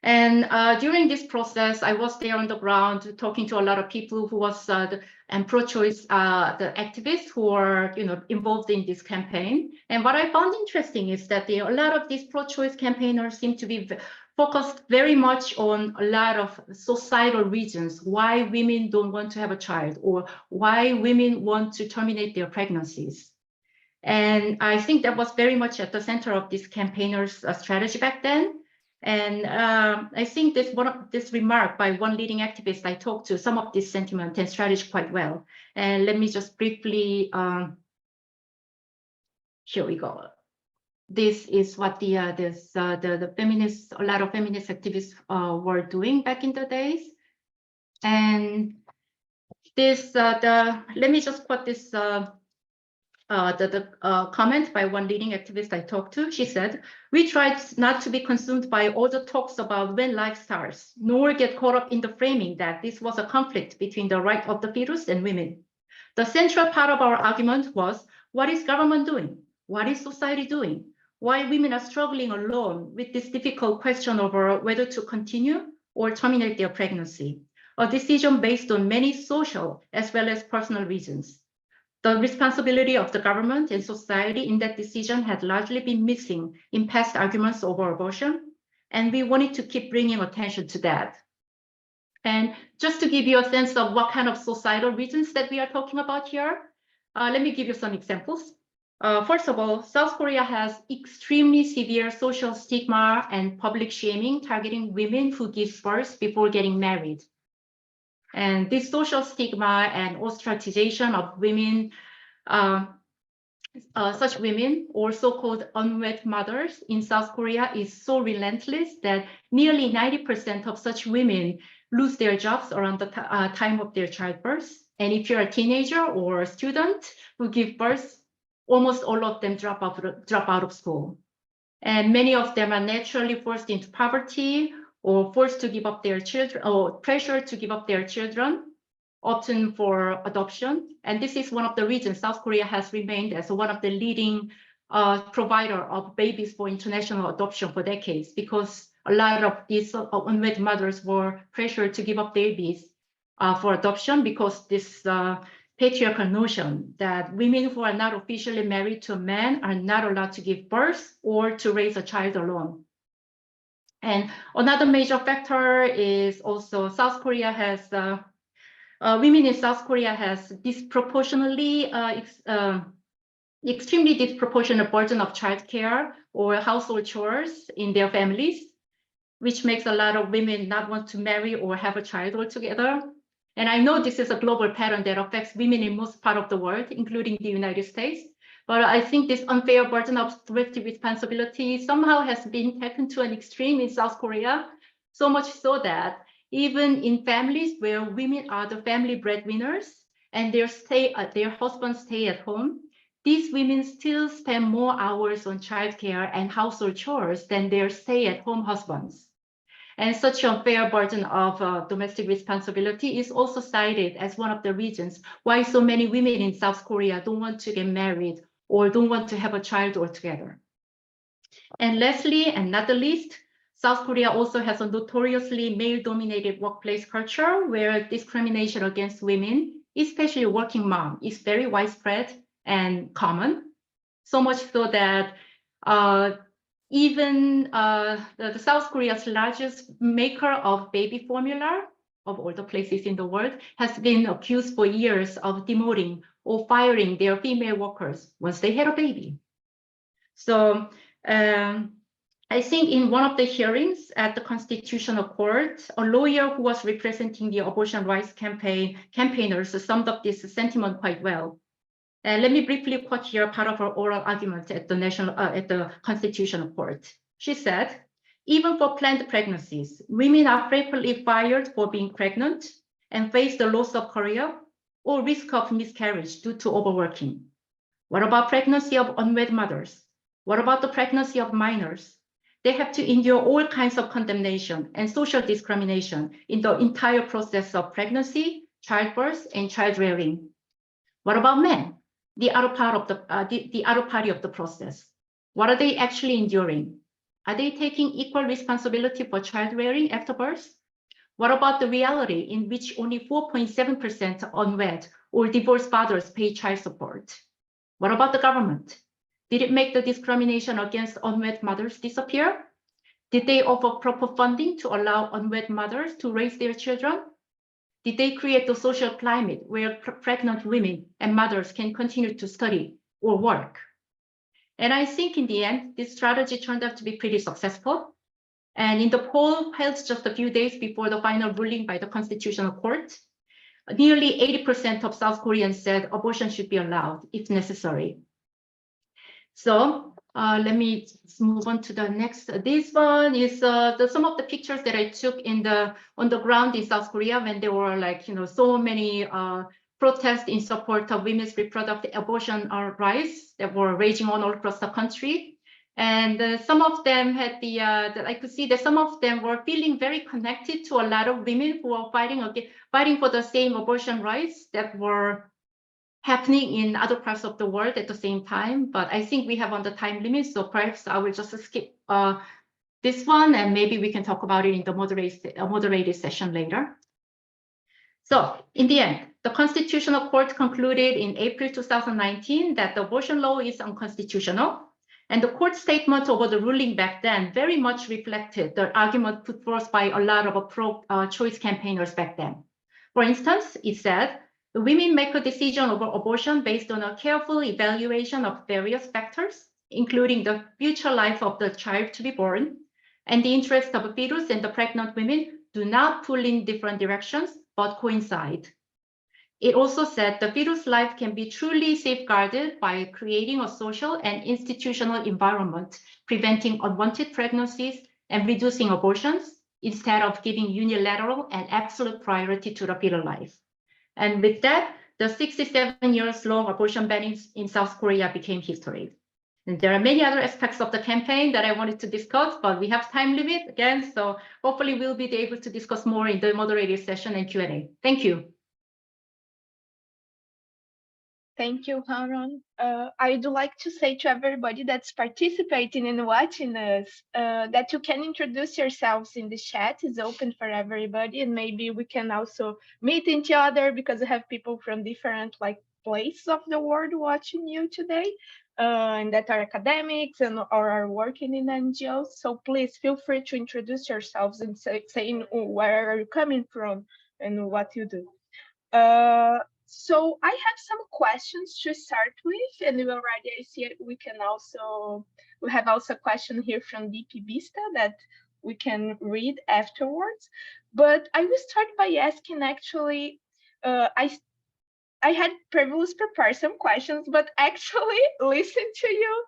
And during this process, I was there on the ground talking to a lot of people who was and pro-choice the activists who were involved in this campaign. And what I found interesting is that a lot of these pro-choice campaigners seem to be focused very much on a lot of societal reasons why women don't want to have a child or why women want to terminate their pregnancies. And I think that was very much at the center of this campaigners' strategy back then. And I think this remark by one leading activist I talked to some of this sentiment and strategy quite well. And let me just briefly, here we go. This is what the feminists, a lot of feminist activists were doing back in the days. And this, let me just quote this comment by one leading activist I talked to. She said, "We tried not to be consumed by all the talks about when life starts, nor get caught up in the framing that this was a conflict between the right of the fetus and women. The central part of our argument was, what is government doing? What is society doing? Why women are struggling alone with this difficult question over whether to continue or terminate their pregnancy, a decision based on many social as well as personal reasons. The responsibility of the government and society in that decision had largely been missing in past arguments over abortion, and we wanted to keep bringing attention to that." And just to give you a sense of what kind of societal reasons that we are talking about here, let me give you some examples. First of all, South Korea has extremely severe social stigma and public shaming targeting women who give birth before getting married. And this social stigma and ostracization of women, such women or so-called unwed mothers in South Korea is so relentless that nearly 90% of such women lose their jobs around the time of their childbirth. And if you're a teenager or a student who give birth, almost all of them drop out of school. And many of them are naturally forced into poverty or forced to give up their children, or pressure to give up their children, often for adoption. And this is one of the reasons South Korea has remained as one of the leading provider of babies for international adoption for decades, because a lot of these unwed mothers were pressured to give up babies for adoption, because this patriarchal notion that women who are not officially married to a man are not allowed to give birth or to raise a child alone. And another major factor is also South Korea has, women in South Korea has disproportionately, extremely disproportionate burden of childcare or household chores in their families, which makes a lot of women not want to marry or have a child altogether. And I know this is a global pattern that affects women in most parts of the world, including the United States. But I think this unfair burden of reproductive responsibility somehow has been taken to an extreme in South Korea, so much so that even in families where women are the family breadwinners and their husbands stay at home, these women still spend more hours on childcare and household chores than their stay-at-home husbands. And such a unfair burden of domestic responsibility is also cited as one of the reasons why so many women in South Korea don't want to get married or don't want to have a child altogether. And lastly, and not the least, South Korea also has a notoriously male-dominated workplace culture where discrimination against women, especially working mom, is very widespread and common. So much so that even the South Korea's largest maker of baby formula of all the places in the world has been accused for years of demoting or firing their female workers once they had a baby. So I think in one of the hearings at the Constitutional Court, a lawyer who was representing the abortion rights campaigners summed up this sentiment quite well. Let me briefly quote here part of her oral argument at the Constitutional Court. She said, even for planned pregnancies, women are frequently fired for being pregnant and face the loss of career or risk of miscarriage due to overworking. What about pregnancy of unwed mothers? What about the pregnancy of minors? They have to endure all kinds of condemnation and social discrimination in the entire process of pregnancy, childbirth, and child rearing. What about men? The other party of the process. What are they actually enduring? Are they taking equal responsibility for child rearing after birth? What about the reality in which only 4.7% unwed or divorced fathers pay child support? What about the government? Did it make the discrimination against unwed mothers disappear? Did they offer proper funding to allow unwed mothers to raise their children? Did they create a social climate where pregnant women and mothers can continue to study or work? And I think in the end, this strategy turned out to be pretty successful. And in the poll held just a few days before the final ruling by the Constitutional Court, nearly 80% of South Koreans said abortion should be allowed if necessary. So let me move on to the next. This one is some of the pictures that I took on the ground in South Korea when there were so many protests in support of women's reproductive abortion rights that were raging on all across the country. And some of them had I could see that some of them were feeling very connected to a lot of women who are fighting for the same abortion rights that were happening in other parts of the world at the same time. But I think we have on the time limit, so perhaps I will just skip this one, and maybe we can talk about it in the moderated session later. So in the end, the Constitutional Court concluded in April 2019 that the abortion law is unconstitutional. And the court statement over the ruling back then very much reflected the argument put forth by a lot of pro-choice campaigners back then. For instance, it said, the women make a decision over abortion based on a careful evaluation of various factors, including the future life of the child to be born, and the interest of a fetus and the pregnant women do not pull in different directions, but coincide. It also said the fetus life can be truly safeguarded by creating a social and institutional environment, preventing unwanted pregnancies and reducing abortions, instead of giving unilateral and absolute priority to the fetal life. And with that, the 67 years long abortion ban in South Korea became history. And there are many other aspects of the campaign that I wanted to discuss, but we have time limit again, so hopefully we'll be able to discuss more in the moderated session and Q&A. Thank you. Thank you, Hawon. I'd like to say to everybody that's participating and watching us that you can introduce yourselves in the chat. It's open for everybody, and maybe we can also meet each other because we have people from different places of the world watching you today, and that are academics and or are working in NGOs. So please feel free to introduce yourselves and saying where are you coming from and what you do. So I have some questions to start with, and already I see it. We have also a question here from DP Vista that we can read afterwards. But I will start by asking, actually, I had previously prepared some questions, but actually listening to you,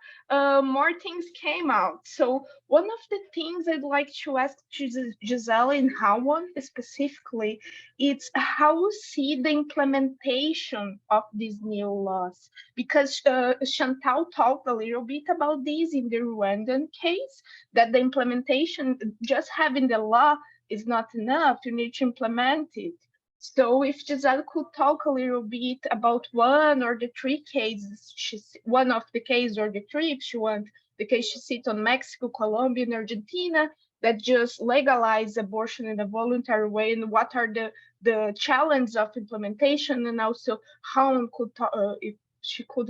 more things came out. So one of the things I'd like to ask Giselle and Hawon specifically, it's how you see the implementation of these new laws. Because Chantal talked a little bit about this in the Rwandan case, that the implementation, just having the law is not enough, you need to implement it. So if Giselle could talk a little bit about one or the three cases, one of the cases or the three, if she wants, the case she sees on Mexico, Colombia, and Argentina, that just legalize abortion in a voluntary way, and what are the challenges of implementation, and also how could if she could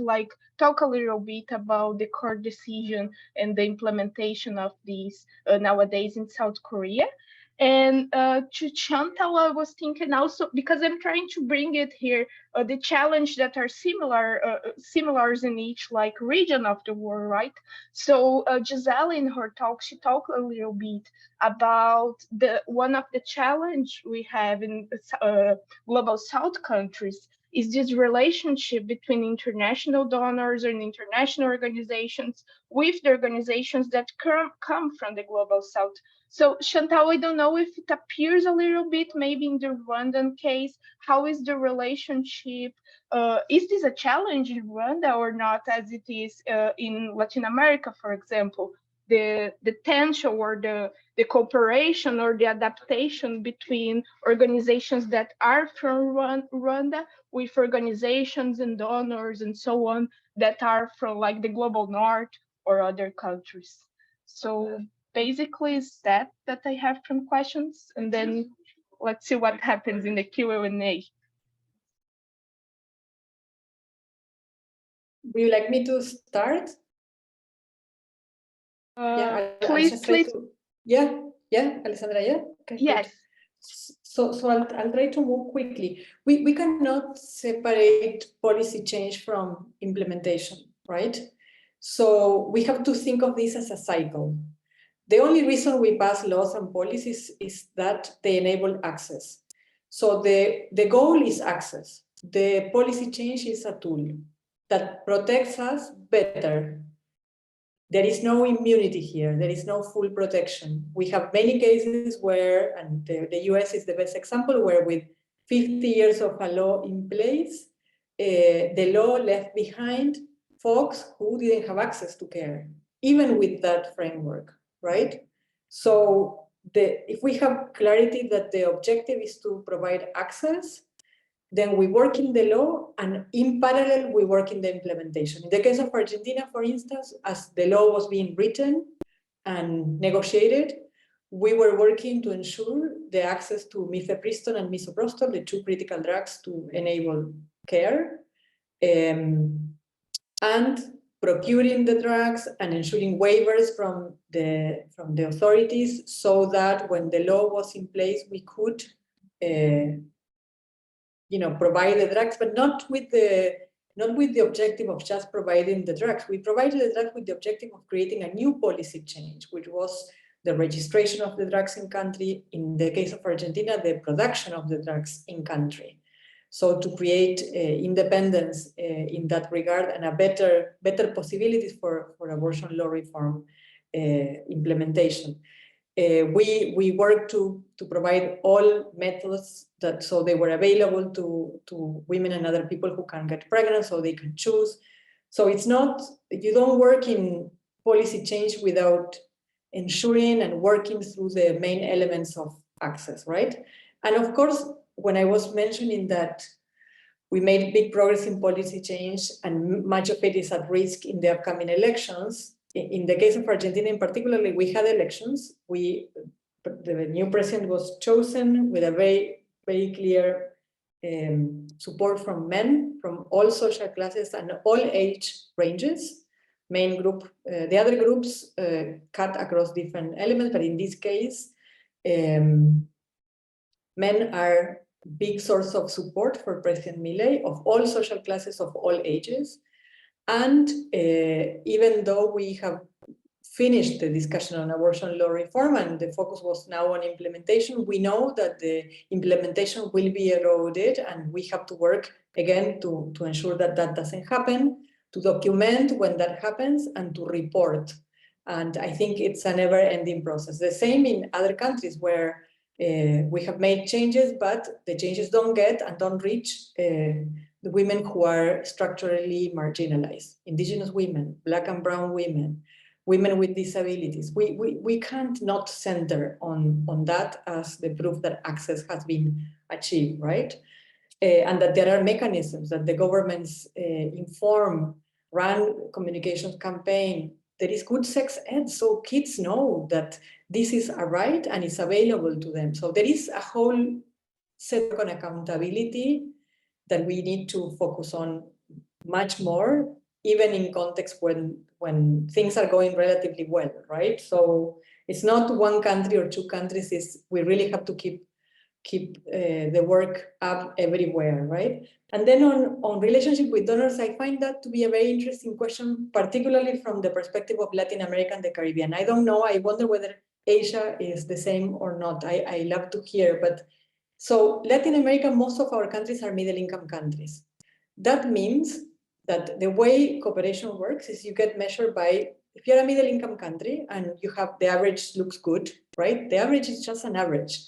talk a little bit about the court decision and the implementation of these nowadays in South Korea. And to Chantal, I was thinking also, because I'm trying to bring it here, the challenge that are similars in each region of the world, right? So Giselle in her talk, she talked a little bit about one of the challenge we have in global South countries is this relationship between international donors and international organizations with the organizations that come from the global South. So Chantal, I don't know if it appears a little bit, maybe in the Rwandan case, how is the relationship? Is this a challenge in Rwanda or not, as it is in Latin America, for example? The tension or the cooperation or the adaptation between organizations that are from Rwanda with organizations and donors and so on that are from the global north or other countries. So basically is that I have from questions, and then let's see what happens in the Q&A. Would you like me to start? Please. Yeah, Alessandra, yeah? Okay, yes. Good. So I'll try to move quickly. We cannot separate policy change from implementation, right? So we have to think of this as a cycle. The only reason we pass laws and policies is that they enable access. So the goal is access. The policy change is a tool that protects us better. There is no immunity here. There is no full protection. We have many cases where, and the US is the best example, where with 50 years of a law in place, the law left behind folks who didn't have access to care, even with that framework, right? So if we have clarity that the objective is to provide access, then we work in the law, and in parallel, we work in the implementation. In the case of Argentina, for instance, as the law was being written and negotiated, we were working to ensure the access to mifepristone and misoprostol, the two critical drugs to enable care, and procuring the drugs and ensuring waivers from the authorities, so that when the law was in place, we could provide the drugs, but not with the objective of just providing the drugs. We provided the drugs with the objective of creating a new policy change, which was the registration of the drugs in country. In the case of Argentina, the production of the drugs in country. So to create independence in that regard, and a better possibilities for abortion law reform implementation. We worked to provide all methods so they were available to women and other people who can get pregnant, so they can choose. So it's not, you don't work in policy change without ensuring and working through the main elements of access, right? And of course, when I was mentioning that we made big progress in policy change and much of it is at risk in the upcoming elections, in the case of Argentina in particular, we had elections. The new president was chosen with a very, very clear support from men, from all social classes and all age ranges. Main group, the other groups cut across different elements, but in this case, men are big source of support for President Milei, of all social classes, of all ages. And even though we have finished the discussion on abortion law reform and the focus was now on implementation, we know that the implementation will be eroded and we have to work again to ensure that that doesn't happen, to document when that happens and to report. And I think it's a never-ending process. The same in other countries where we have made changes, but the changes don't get and don't reach the women who are structurally marginalized, indigenous women, Black and brown women, women with disabilities. We can't not center on that as the proof that access has been achieved, right? And that there are mechanisms that the governments inform, run communications campaign. There is good sex ed, so kids know that this is a right and it's available to them. So there is a whole set on accountability that we need to focus on much more, even in context when things are going relatively well, right? So it's not one country or two countries, we really have to keep the work up everywhere, right? And then on relationship with donors, I find that to be a very interesting question, particularly from the perspective of Latin America and the Caribbean. I don't know, I wonder whether Asia is the same or not. I love to hear, but so Latin America, most of our countries are middle-income countries. That means that the way cooperation works is you get measured by, if you're a middle-income country and you have the average looks good, right? The average is just an average.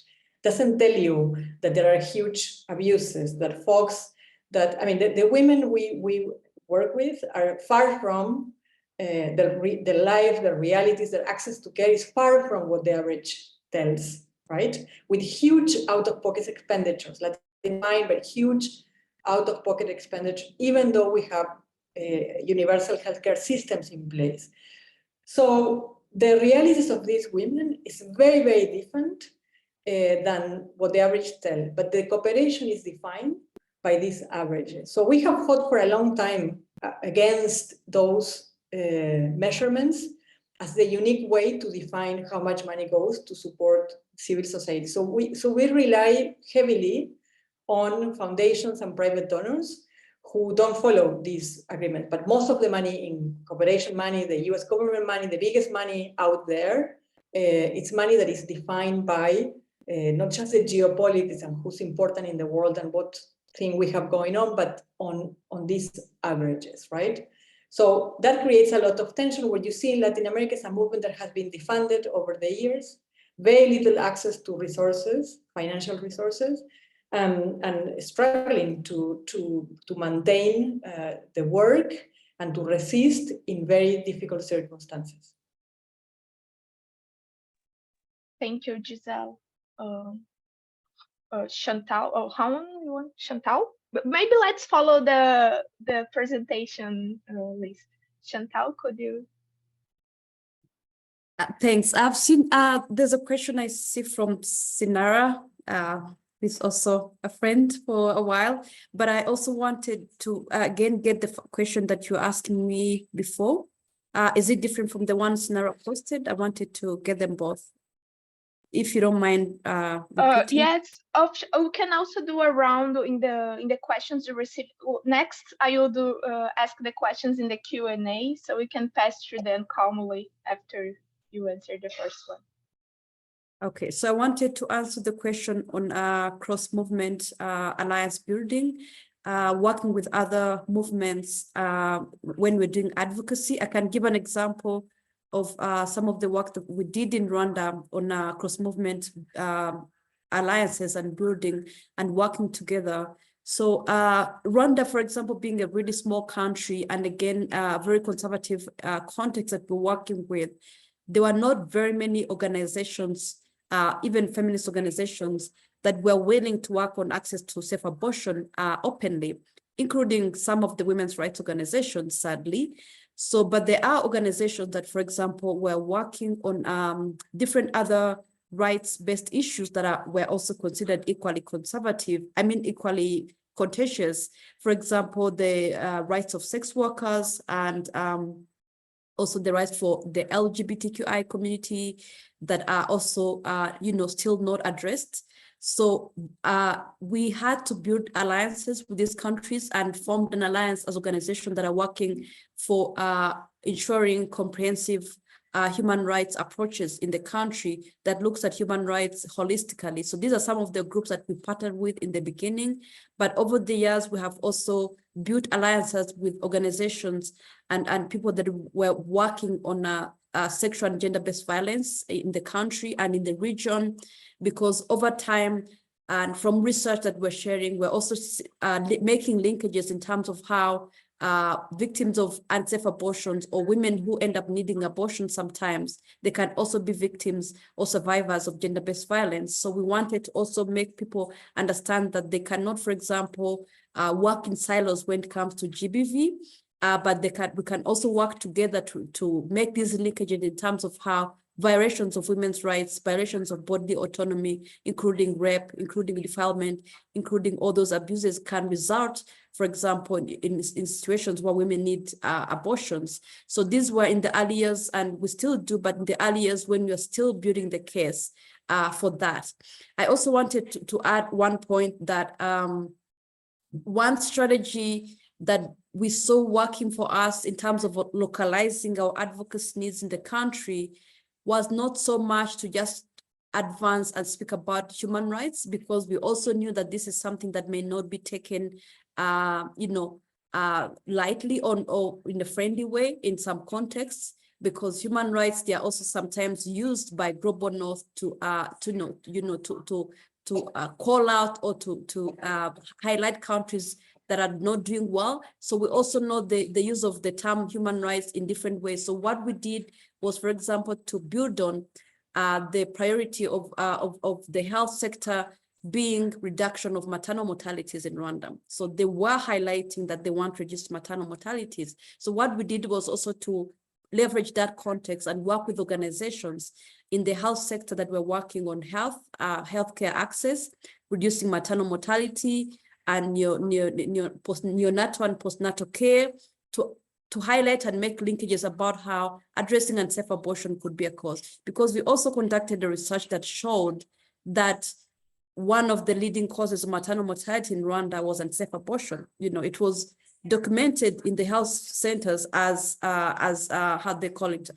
Doesn't tell you that there are huge abuses, that folks, that, I mean, the women we work with are far from the life, the realities, their access to care is far from what the average tells, right? With huge out-of-pocket expenditures, like in mind, but huge out-of-pocket expenditure, even though we have universal healthcare systems in place. So the realities of these women is very, very different than what the average tell, but the cooperation is defined by these averages. So we have fought for a long time against those measurements as the unique way to define how much money goes to support civil society. So we rely heavily on foundations and private donors who don't follow these agreements. But most of the money in cooperation money, the US government money, the biggest money out there, it's money that is defined by not just the geopolitics and who's important in the world and what thing we have going on, but on these averages, right? So that creates a lot of tension. What you see in Latin America is a movement that has been defunded over the years, very little access to resources, financial resources, and struggling to maintain the work and to resist in very difficult circumstances. Thank you, Giselle. Chantal, Hawon, you want Chantal? But maybe let's follow the presentation list. Chantal, could you? Thanks. I've seen, there's a question I see from Sinara, who's also a friend for a while, but I also wanted to, again, get the question that you asked me before. Is it different from the one Sinara posted? I wanted to get them both. If you don't mind repeating. Yes, we can also do a round in the questions you received. Next, I will do ask the questions in the Q&A, so we can pass through them calmly after you answer the first one. Okay, so I wanted to answer the question on cross-movement alliance building, working with other movements when we're doing advocacy. I can give an example of some of the work that we did in Rwanda on cross-movement alliances and building and working together. So Rwanda, for example, being a really small country and again, a very conservative context that we're working with, there were not very many organizations, even feminist organizations, that were willing to work on access to safe abortion openly, including some of the women's rights organizations, sadly. So, but there are organizations that, for example, were working on different other rights-based issues that were also considered equally conservative, equally contentious. For example, the rights of sex workers and also the rights for the LGBTQI community that are also, still not addressed. So we had to build alliances with these countries and formed an alliance as organizations that are working for ensuring comprehensive human rights approaches in the country that looks at human rights holistically. So these are some of the groups that we partnered with in the beginning, but over the years, we have also built alliances with organizations and people that were working on sexual and gender-based violence in the country and in the region, because over time, and from research that we're sharing, we're also making linkages in terms of how victims of unsafe abortions or women who end up needing abortion sometimes, they can also be victims or survivors of gender-based violence. So we wanted to also make people understand that they cannot, for example, work in silos when it comes to GBV, but we can also work together to make these linkages in terms of how violations of women's rights, violations of bodily autonomy, including rape, including defilement, including all those abuses can result, for example, in situations where women need abortions. So these were in the early years, and we still do, but in the early years when we're still building the case for that. I also wanted to add one point that one strategy that we saw working for us in terms of localizing our advocacy needs in the country was not so much to just advance and speak about human rights, because we also knew that this is something that may not be taken, lightly or in a friendly way in some contexts, because human rights, they are also sometimes used by global north to call out or to highlight countries that are not doing well. So we also know the use of the term human rights in different ways. So what we did was, for example, to build on the priority of the health sector being reduction of maternal mortalities in Rwanda. So they were highlighting that they want to reduce maternal mortalities. So what we did was also to leverage that context and work with organizations in the health sector that were working on healthcare access, reducing maternal mortality, and neonatal and postnatal care, to highlight and make linkages about how addressing unsafe abortion could be a cause. Because we also conducted a research that showed that one of the leading causes of maternal mortality in Rwanda was unsafe abortion. It was documented in the health centers as how they call it,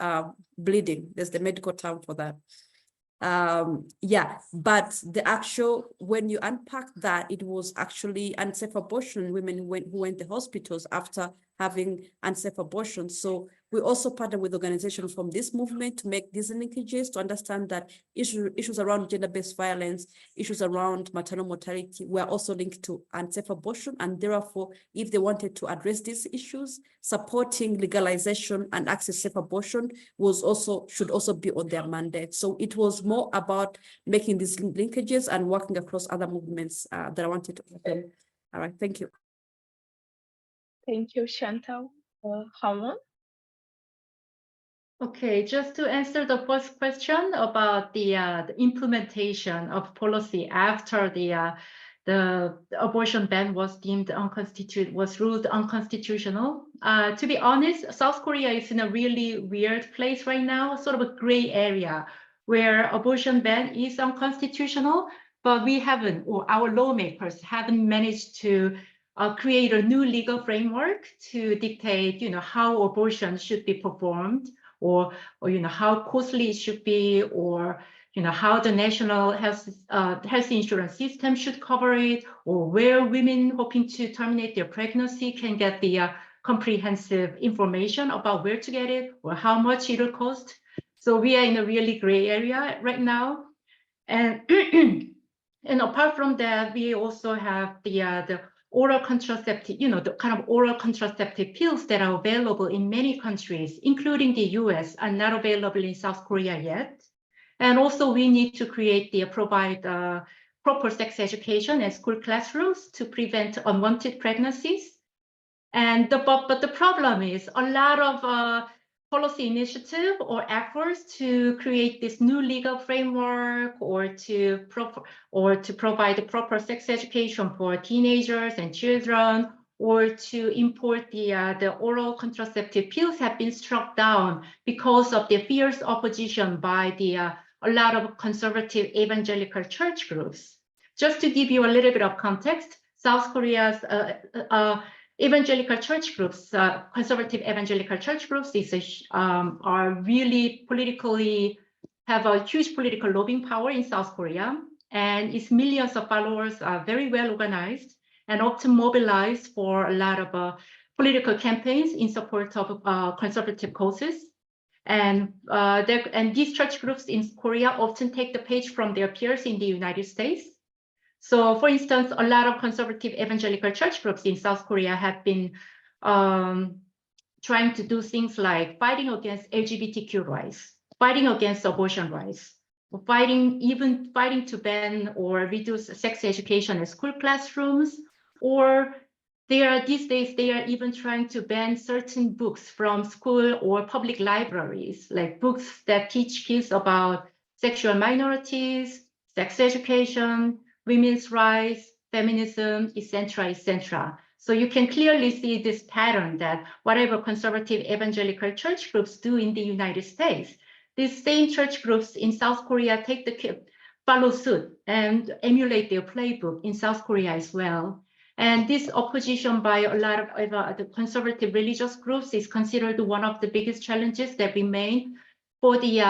bleeding. There's the medical term for that. But the actual, when you unpack that, it was actually unsafe abortion, women who went to hospitals after having unsafe abortion. So we also partner with organizations from this movement to make these linkages, to understand that issues around gender-based violence, issues around maternal mortality were also linked to unsafe abortion. And therefore, if they wanted to address these issues, supporting legalization and access to safe abortion should also be on their mandate. So it was more about making these linkages and working across other movements that I wanted to open. All right, thank you. Thank you, Chantal. Hawon? Okay, just to answer the first question about the implementation of policy after the abortion ban was deemed ruled unconstitutional. To be honest, South Korea is in a really weird place right now, sort of a gray area where abortion ban is unconstitutional, but we haven't, or our lawmakers haven't managed to create a new legal framework to dictate, how abortion should be performed, or how costly it should be, or how the national health insurance system should cover it, or where women hoping to terminate their pregnancy can get the comprehensive information about where to get it or how much it'll cost. So we are in a really gray area right now. And, and apart from that, we also have the oral contraceptive, the kind of oral contraceptive pills that are available in many countries, including the US, are not available in South Korea yet. And also we need to provide proper sex education and school classrooms to prevent unwanted pregnancies. And but the problem is a lot of policy initiative or efforts to create this new legal framework or to provide the proper sex education for teenagers and children, or to import the oral contraceptive pills have been struck down because of the fierce opposition by a lot of conservative evangelical church groups. Just to give you a little bit of context, South Korea's evangelical church groups, conservative evangelical church groups, are really have a huge political lobbying power in South Korea, and its millions of followers are very well organized and often mobilized for a lot of political campaigns in support of conservative causes. And these church groups in Korea often take the page from their peers in the United States. So, for instance, a lot of conservative evangelical church groups in South Korea have been trying to do things like fighting against LGBTQ rights, fighting against abortion rights, even fighting to ban or reduce sex education in school classrooms, or these days they are even trying to ban certain books from school or public libraries, like books that teach kids about sexual minorities, sex education, women's rights, feminism, etc., etc. So you can clearly see this pattern that whatever conservative evangelical church groups do in the United States, these same church groups in South Korea follow suit and emulate their playbook in South Korea as well. And this opposition by a lot of the conservative religious groups is considered one of the biggest challenges that remain for the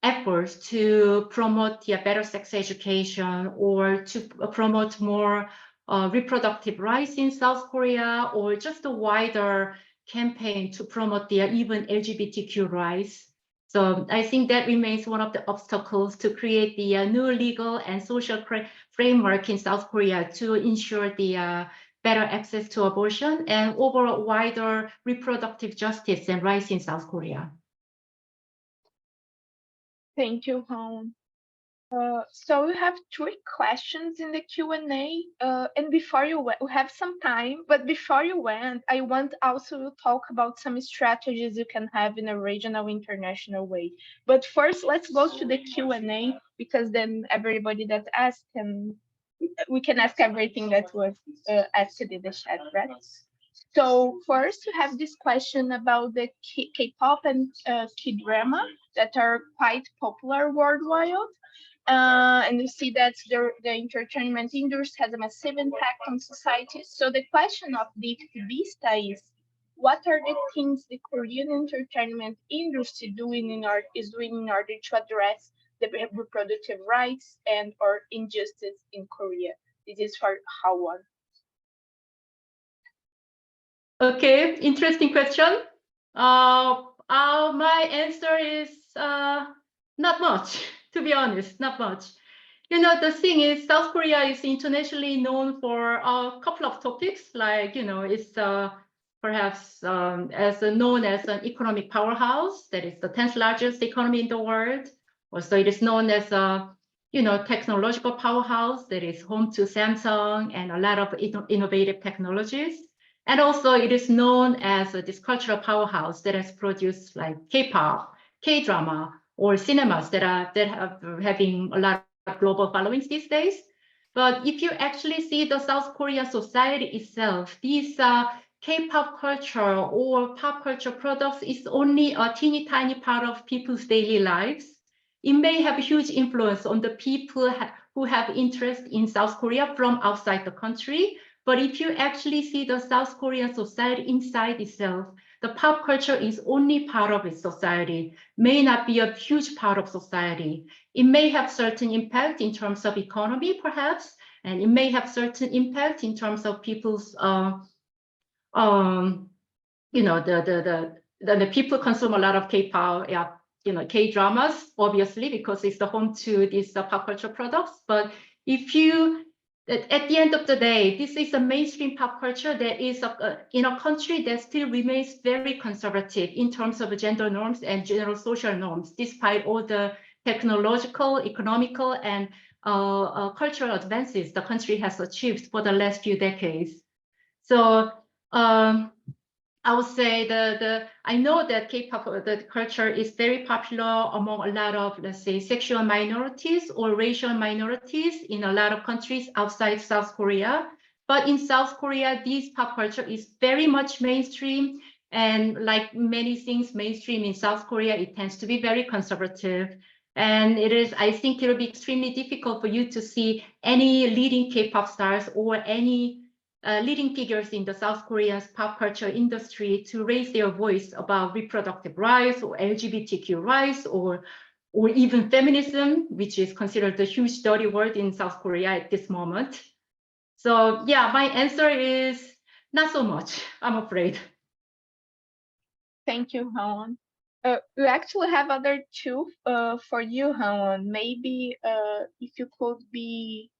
efforts to promote better sex education or to promote more reproductive rights in South Korea, or just a wider campaign to promote even LGBTQ rights. So I think that remains one of the obstacles to create the new legal and social framework in South Korea to ensure the better access to abortion and overall wider reproductive justice and rights in South Korea. Thank you, Hawon. So we have 3 questions in the Q&A, and before you went, we have some time, but before you went, I want also to talk about some strategies you can have in a regional international way. But first, let's go to the Q&A, because then everybody that asked we can ask everything that was asked in the chat, right? So first, we have this question about the K-pop and K-drama that are quite popular worldwide. And you see that the entertainment industry has a massive impact on society. So the question of the Vista is, what are the things the Korean entertainment industry is doing in order to address the reproductive rights and or injustice in Korea? This is for Hawon. Okay, interesting question. My answer is not much. To be honest, not much. The thing is, South Korea is internationally known for a couple of topics, like, it's perhaps known as an economic powerhouse, that is the 10th largest economy in the world. Also, it is known as a, technological powerhouse that is home to Samsung and a lot of innovative technologies. And also, it is known as this cultural powerhouse that has produced like K-pop, K-drama, or cinemas that are having a lot of global followings these days. But if you actually see the South Korean society itself, these K-pop culture or pop culture products is only a teeny tiny part of people's daily lives. It may have a huge influence on the people who have interest in South Korea from outside the country. But if you actually see the South Korean society inside itself, the pop culture is only part of its society, may not be a huge part of society. It may have certain impact in terms of economy, perhaps, and it may have certain impact in terms of people's you know, the people consume a lot of K-pop, you know, K-dramas, obviously, because it's the home to these pop culture products. But if you, at the end of the day, this is a mainstream pop culture that is in a country that still remains very conservative in terms of gender norms and general social norms, despite all the technological, economical, and cultural advances the country has achieved for the last few decades. So I would say I know that K-pop the culture is very popular among a lot of, let's say, sexual minorities or racial minorities in a lot of countries outside South Korea. But in South Korea, this pop culture is very much mainstream. And like many things mainstream in South Korea, it tends to be very conservative. And it is, I think it'll be extremely difficult for you to see any leading K-pop stars or any leading figures in the South Korea's pop culture industry to raise their voice about reproductive rights or LGBTQ rights or even feminism, which is considered a huge dirty word in South Korea at this moment. So yeah, my answer is not so much, I'm afraid. Thank you, Hawon. We actually have other two for you, Hawon. Maybe if you could be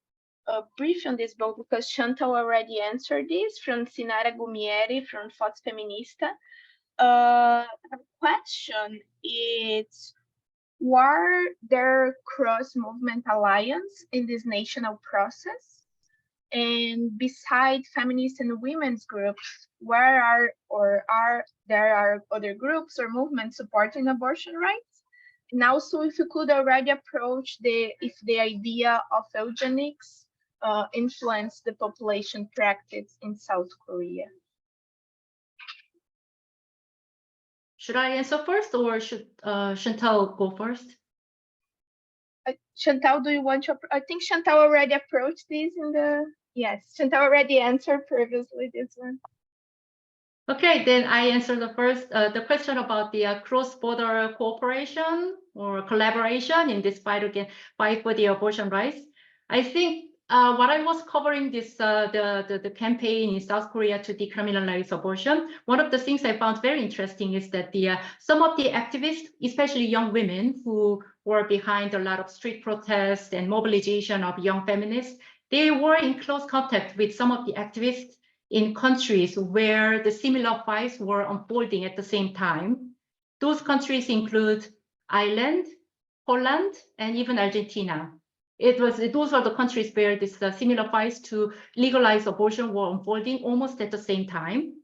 brief on this both, because Chantal already answered this from Sinara Gumieri from Fox Feminista. The question is, were there cross-movement alliance in this national process? And beside feminist and women's groups, where are there other groups or movements supporting abortion rights? And also, if you could already approach if the idea of eugenics influenced the population practice in South Korea. Should I answer first, or should Chantal go first? Chantal, do you want to? I think Chantal already approached this in the. Yes, Chantal already answered previously this one. Okay, then I answer the first, the question about the cross-border cooperation or collaboration in this fight for the abortion rights. I think what I was covering this the campaign in South Korea to decriminalize abortion. One of the things I found very interesting is that some of the activists, especially young women who were behind a lot of street protests and mobilization of young feminists, they were in close contact with some of the activists in countries where the similar fights were unfolding at the same time. Those countries include Ireland, Poland, and even Argentina. Those are the countries where this similar fights to legalize abortion were unfolding almost at the same time.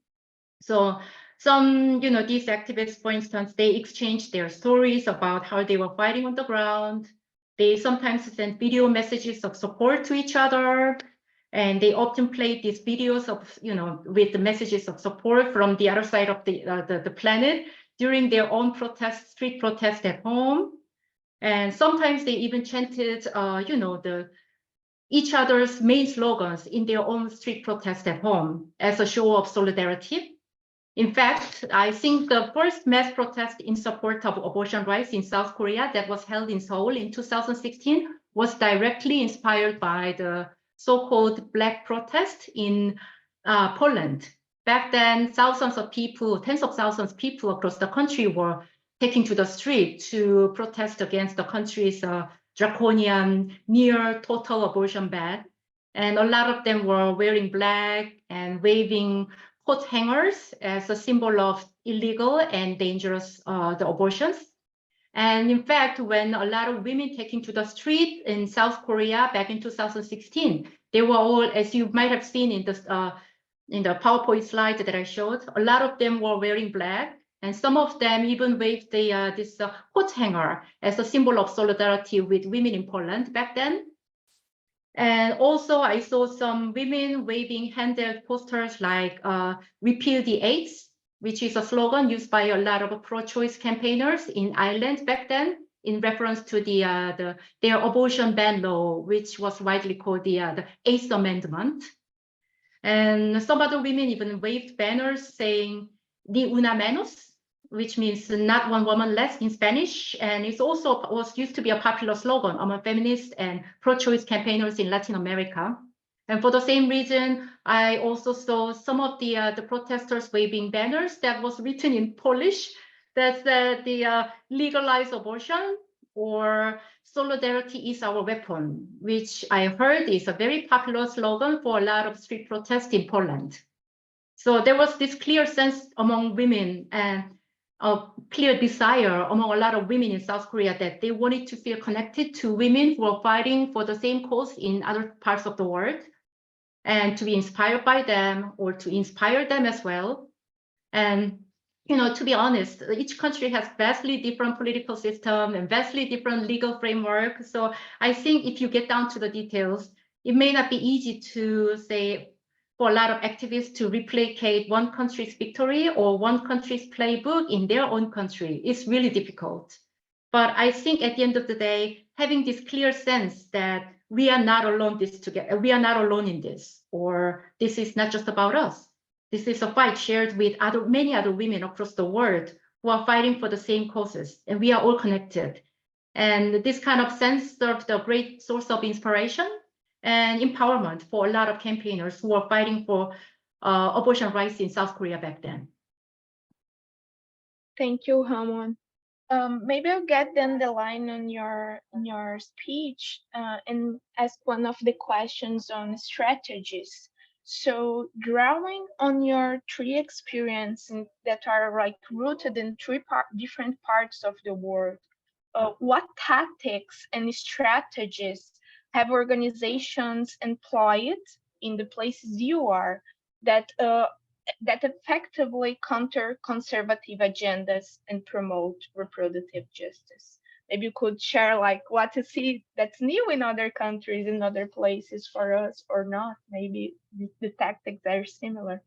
So some, these activists, for instance, they exchanged their stories about how they were fighting on the ground. They sometimes sent video messages of support to each other. And they often played these videos of, with the messages of support from the other side of the planet during their own street protest at home. And sometimes they even chanted, each other's main slogans in their own street protest at home as a show of solidarity. In fact, I think the first mass protest in support of abortion rights in South Korea that was held in Seoul in 2016 was directly inspired by the so-called Black protest in Poland. Back then, thousands of people, tens of thousands of people across the country were taking to the street to protest against the country's draconian, near total abortion ban. And a lot of them were wearing black and waving coat hangers as a symbol of illegal and dangerous the abortions. And in fact, when a lot of women taking to the street in South Korea back in 2016, they were all, as you might have seen in the PowerPoint slide that I showed, a lot of them were wearing black, and some of them even waved this coat hanger as a symbol of solidarity with women in Poland back then. And also, I saw some women waving handheld posters like "Repeal the AIDS," which is a slogan used by a lot of pro-choice campaigners in Ireland back then, in reference to their abortion ban law, which was widely called the Eighth Amendment. And some other women even waved banners saying "Ni una menos," which means "not one woman less" in Spanish. And it also was used to be a popular slogan among feminists and pro-choice campaigners in Latin America. And for the same reason, I also saw some of the protesters waving banners that was written in Polish that said legalize abortion or solidarity is our weapon, which I heard is a very popular slogan for a lot of street protests in Poland. So there was this clear sense among women and a clear desire among a lot of women in South Korea that they wanted to feel connected to women who are fighting for the same cause in other parts of the world, and to be inspired by them or to inspire them as well. And, you know, to be honest, each country has vastly different political system and vastly different legal framework. So I think if you get down to the details, it may not be easy to say for a lot of activists to replicate one country's victory or one country's playbook in their own country. It's really difficult. But I think at the end of the day, having this clear sense that we are not alone we are not alone in this, or this is not just about us. This is a fight shared with many other women across the world who are fighting for the same causes, and we are all connected. And this kind of sense served a great source of inspiration and empowerment for a lot of campaigners who are fighting for abortion rights in South Korea back then. Thank you, Hawon. Maybe I'll get then the line on your speech and ask one of the questions on strategies. So drawing on your three experiences that are like rooted in different parts of the world, what tactics and strategies have organizations employed in the places you are that effectively counter conservative agendas and promote reproductive justice? Maybe you could share like what you see that's new in other countries, in other places for us or not. Maybe the tactics are similar.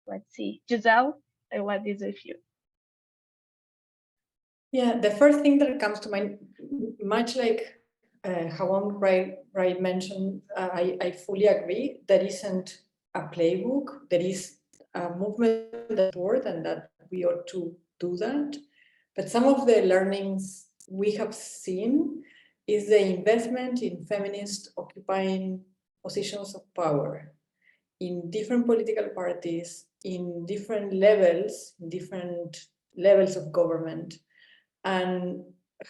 Let's see. Giselle, I'll let this with you. Yeah, the first thing that comes to mind, much like Hawon right mentioned, I fully agree. There isn't a playbook. There is a movement forward, and that we ought to do that. But some of the learnings we have seen is the investment in feminists occupying positions of power in different political parties, in different levels of government, and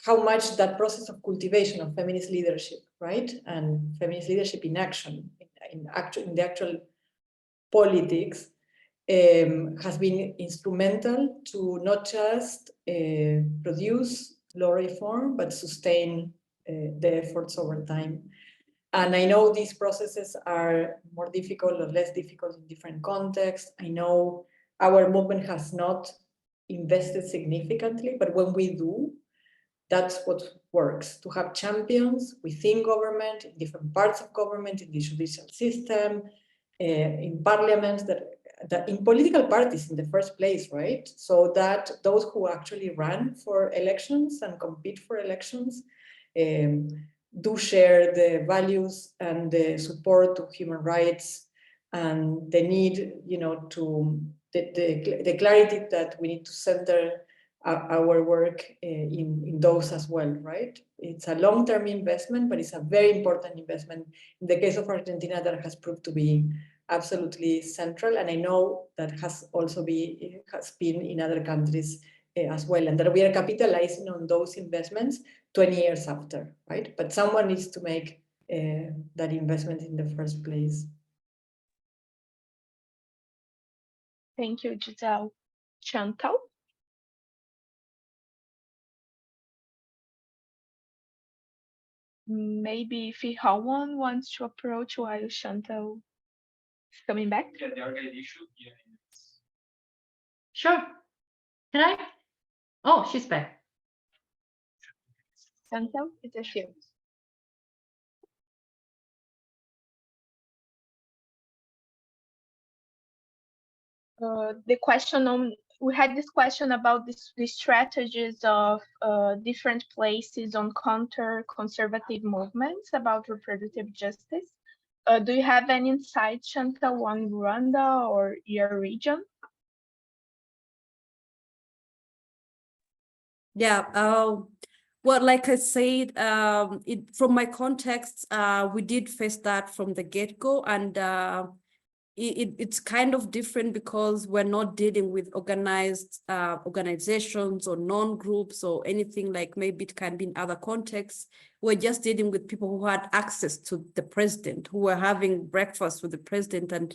how much that process of cultivation of feminist leadership, right, and feminist leadership in action, in the actual politics, has been instrumental to not just produce law reform, but sustain the efforts over time. And I know these processes are more difficult or less difficult in different contexts. I know our movement has not invested significantly, but when we do, that's what works, to have champions within government, in different parts of government, in the judicial system, in parliaments, that in political parties in the first place, right? So that those who actually run for elections and compete for elections do share the values and the support to human rights and the need, to the clarity that we need to center our work in those as well, right? It's a long-term investment, but it's a very important investment. In the case of Argentina, that has proved to be absolutely central, and I know that has been in other countries as well, and that we are capitalizing on those investments 20 years after, right? But someone needs to make that investment in the first place. Thank you, Giselle. Chantal? Maybe if Hawon wants to approach while Chantal is coming back. Yeah, the organic issue. Yeah. Sure. Can I? Oh, she's back. Chantal, it's a you. The question on, we had this question about the strategies of different places on counter-conservative movements about reproductive justice. Do you have any insight, Chantal, on Rwanda or your region? Yeah, Well, like I said, from my context, we did face that from the get-go, and it's kind of different because we're not dealing with organized organizations or non-groups or anything like maybe it can be in other contexts. We're just dealing with people who had access to the president, who were having breakfast with the president and,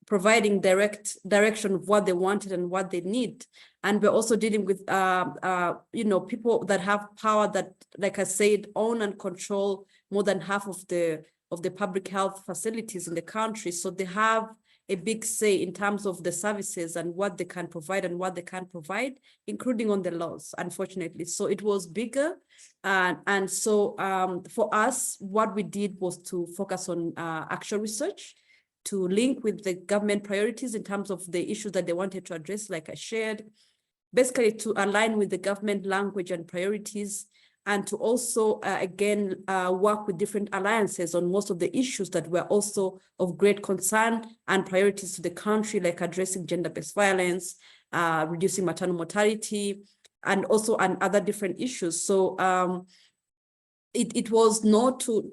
providing direction of what they wanted and what they need. And we're also dealing with, people that have power that, like I said, own and control more than half of the public health facilities in the country. So they have a big say in terms of the services and what they can provide and what they can't provide, including on the laws, unfortunately. So it was bigger. And so for us, what we did was to focus on actual research, to link with the government priorities in terms of the issues that they wanted to address, like I shared, basically to align with the government language and priorities, and to also, work with different alliances on most of the issues that were also of great concern and priorities to the country, like addressing gender-based violence, reducing maternal mortality, and also on other different issues. So it was not to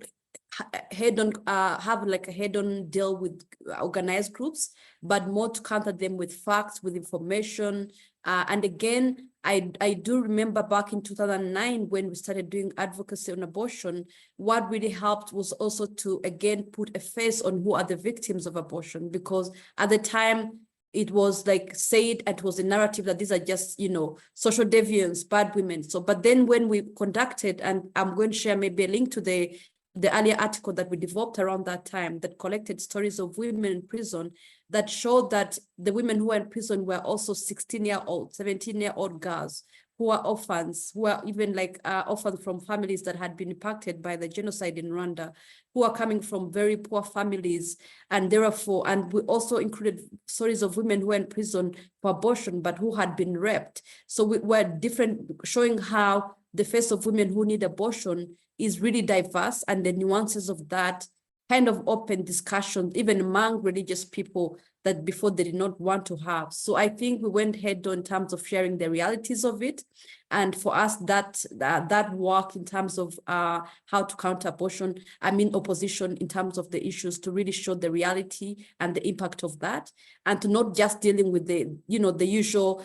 have like a head-on deal with organized groups, but more to counter them with facts, with information. And again, I do remember back in 2009 when we started doing advocacy on abortion, what really helped was also to, again, put a face on who are the victims of abortion, because at the time, it was like said, it was a narrative that these are just, social deviants, bad women. So, but then when we conducted, and I'm going to share maybe a link to the earlier article that we developed around that time that collected stories of women in prison that showed that the women who were in prison were also 16-year-old, 17-year-old girls who are orphans, who are even like orphans from families that had been impacted by the genocide in Rwanda, who are coming from very poor families. And therefore, and we also included stories of women who were in prison for abortion, but who had been raped. So we were different, showing how the face of women who need abortion is really diverse, and the nuances of that kind of open discussion, even among religious people that before they did not want to have. So I think we went head on in terms of sharing the realities of it. And for us, that work in terms of how to counter abortion, opposition in terms of the issues, to really show the reality and the impact of that, and to not just dealing with the usual,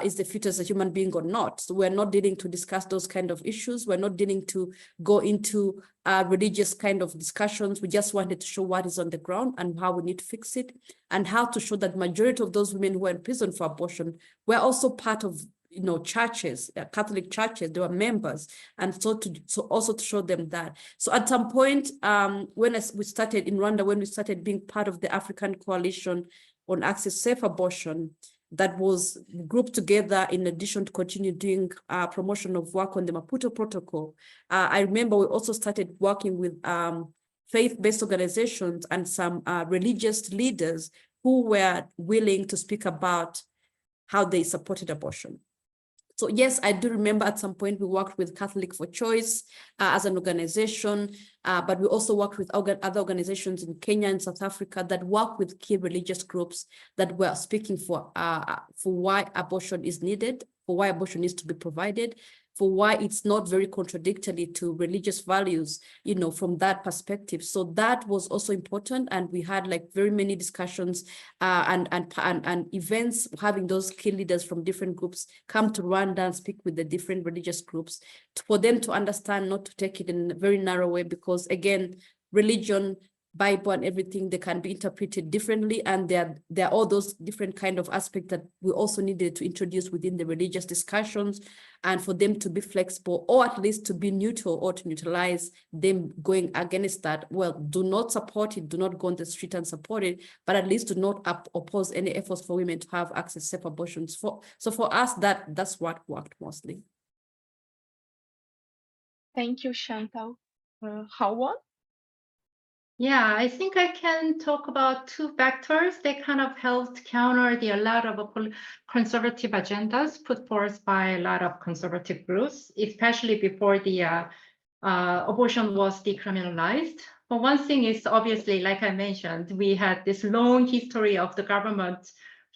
is the fetus a human being or not? So we're not dealing to discuss those kind of issues. We're not dealing to go into religious kind of discussions. We just wanted to show what is on the ground and how we need to fix it, and how to show that majority of those women who are in prison for abortion were also part of churches, Catholic churches. They were members, and so also to show them that. So at some point, when we started in Rwanda, when we started being part of the African Coalition on Access Safe Abortion, that was grouped together in addition to continue doing promotion of work on the Maputo Protocol. I remember we also started working with faith-based organizations and some religious leaders who were willing to speak about how they supported abortion. So yes, I do remember at some point we worked with Catholic for Choice as an organization, but we also worked with other organizations in Kenya and South Africa that work with key religious groups that were speaking for why abortion is needed, for why abortion needs to be provided, for why it's not very contradictory to religious values, from that perspective. So that was also important. And we had like very many discussions and events, having those key leaders from different groups come to Rwanda and speak with the different religious groups for them to understand, not to take it in a very narrow way, because again, religion, Bible and everything, they can be interpreted differently, and there are all those different kind of aspects that we also needed to introduce within the religious discussions, and for them to be flexible, or at least to be neutral, or to neutralize them going against that. Well, do not support it, do not go on the street and support it, but at least do not oppose any efforts for women to have access to safe abortions. So for us, that's what worked mostly. Thank you, Chantal. Hawon? Yeah, I think I can talk about two factors that kind of helped counter a lot of conservative agendas put forth by a lot of conservative groups, especially before the abortion was decriminalized. But one thing is obviously, like I mentioned, we had this long history of the government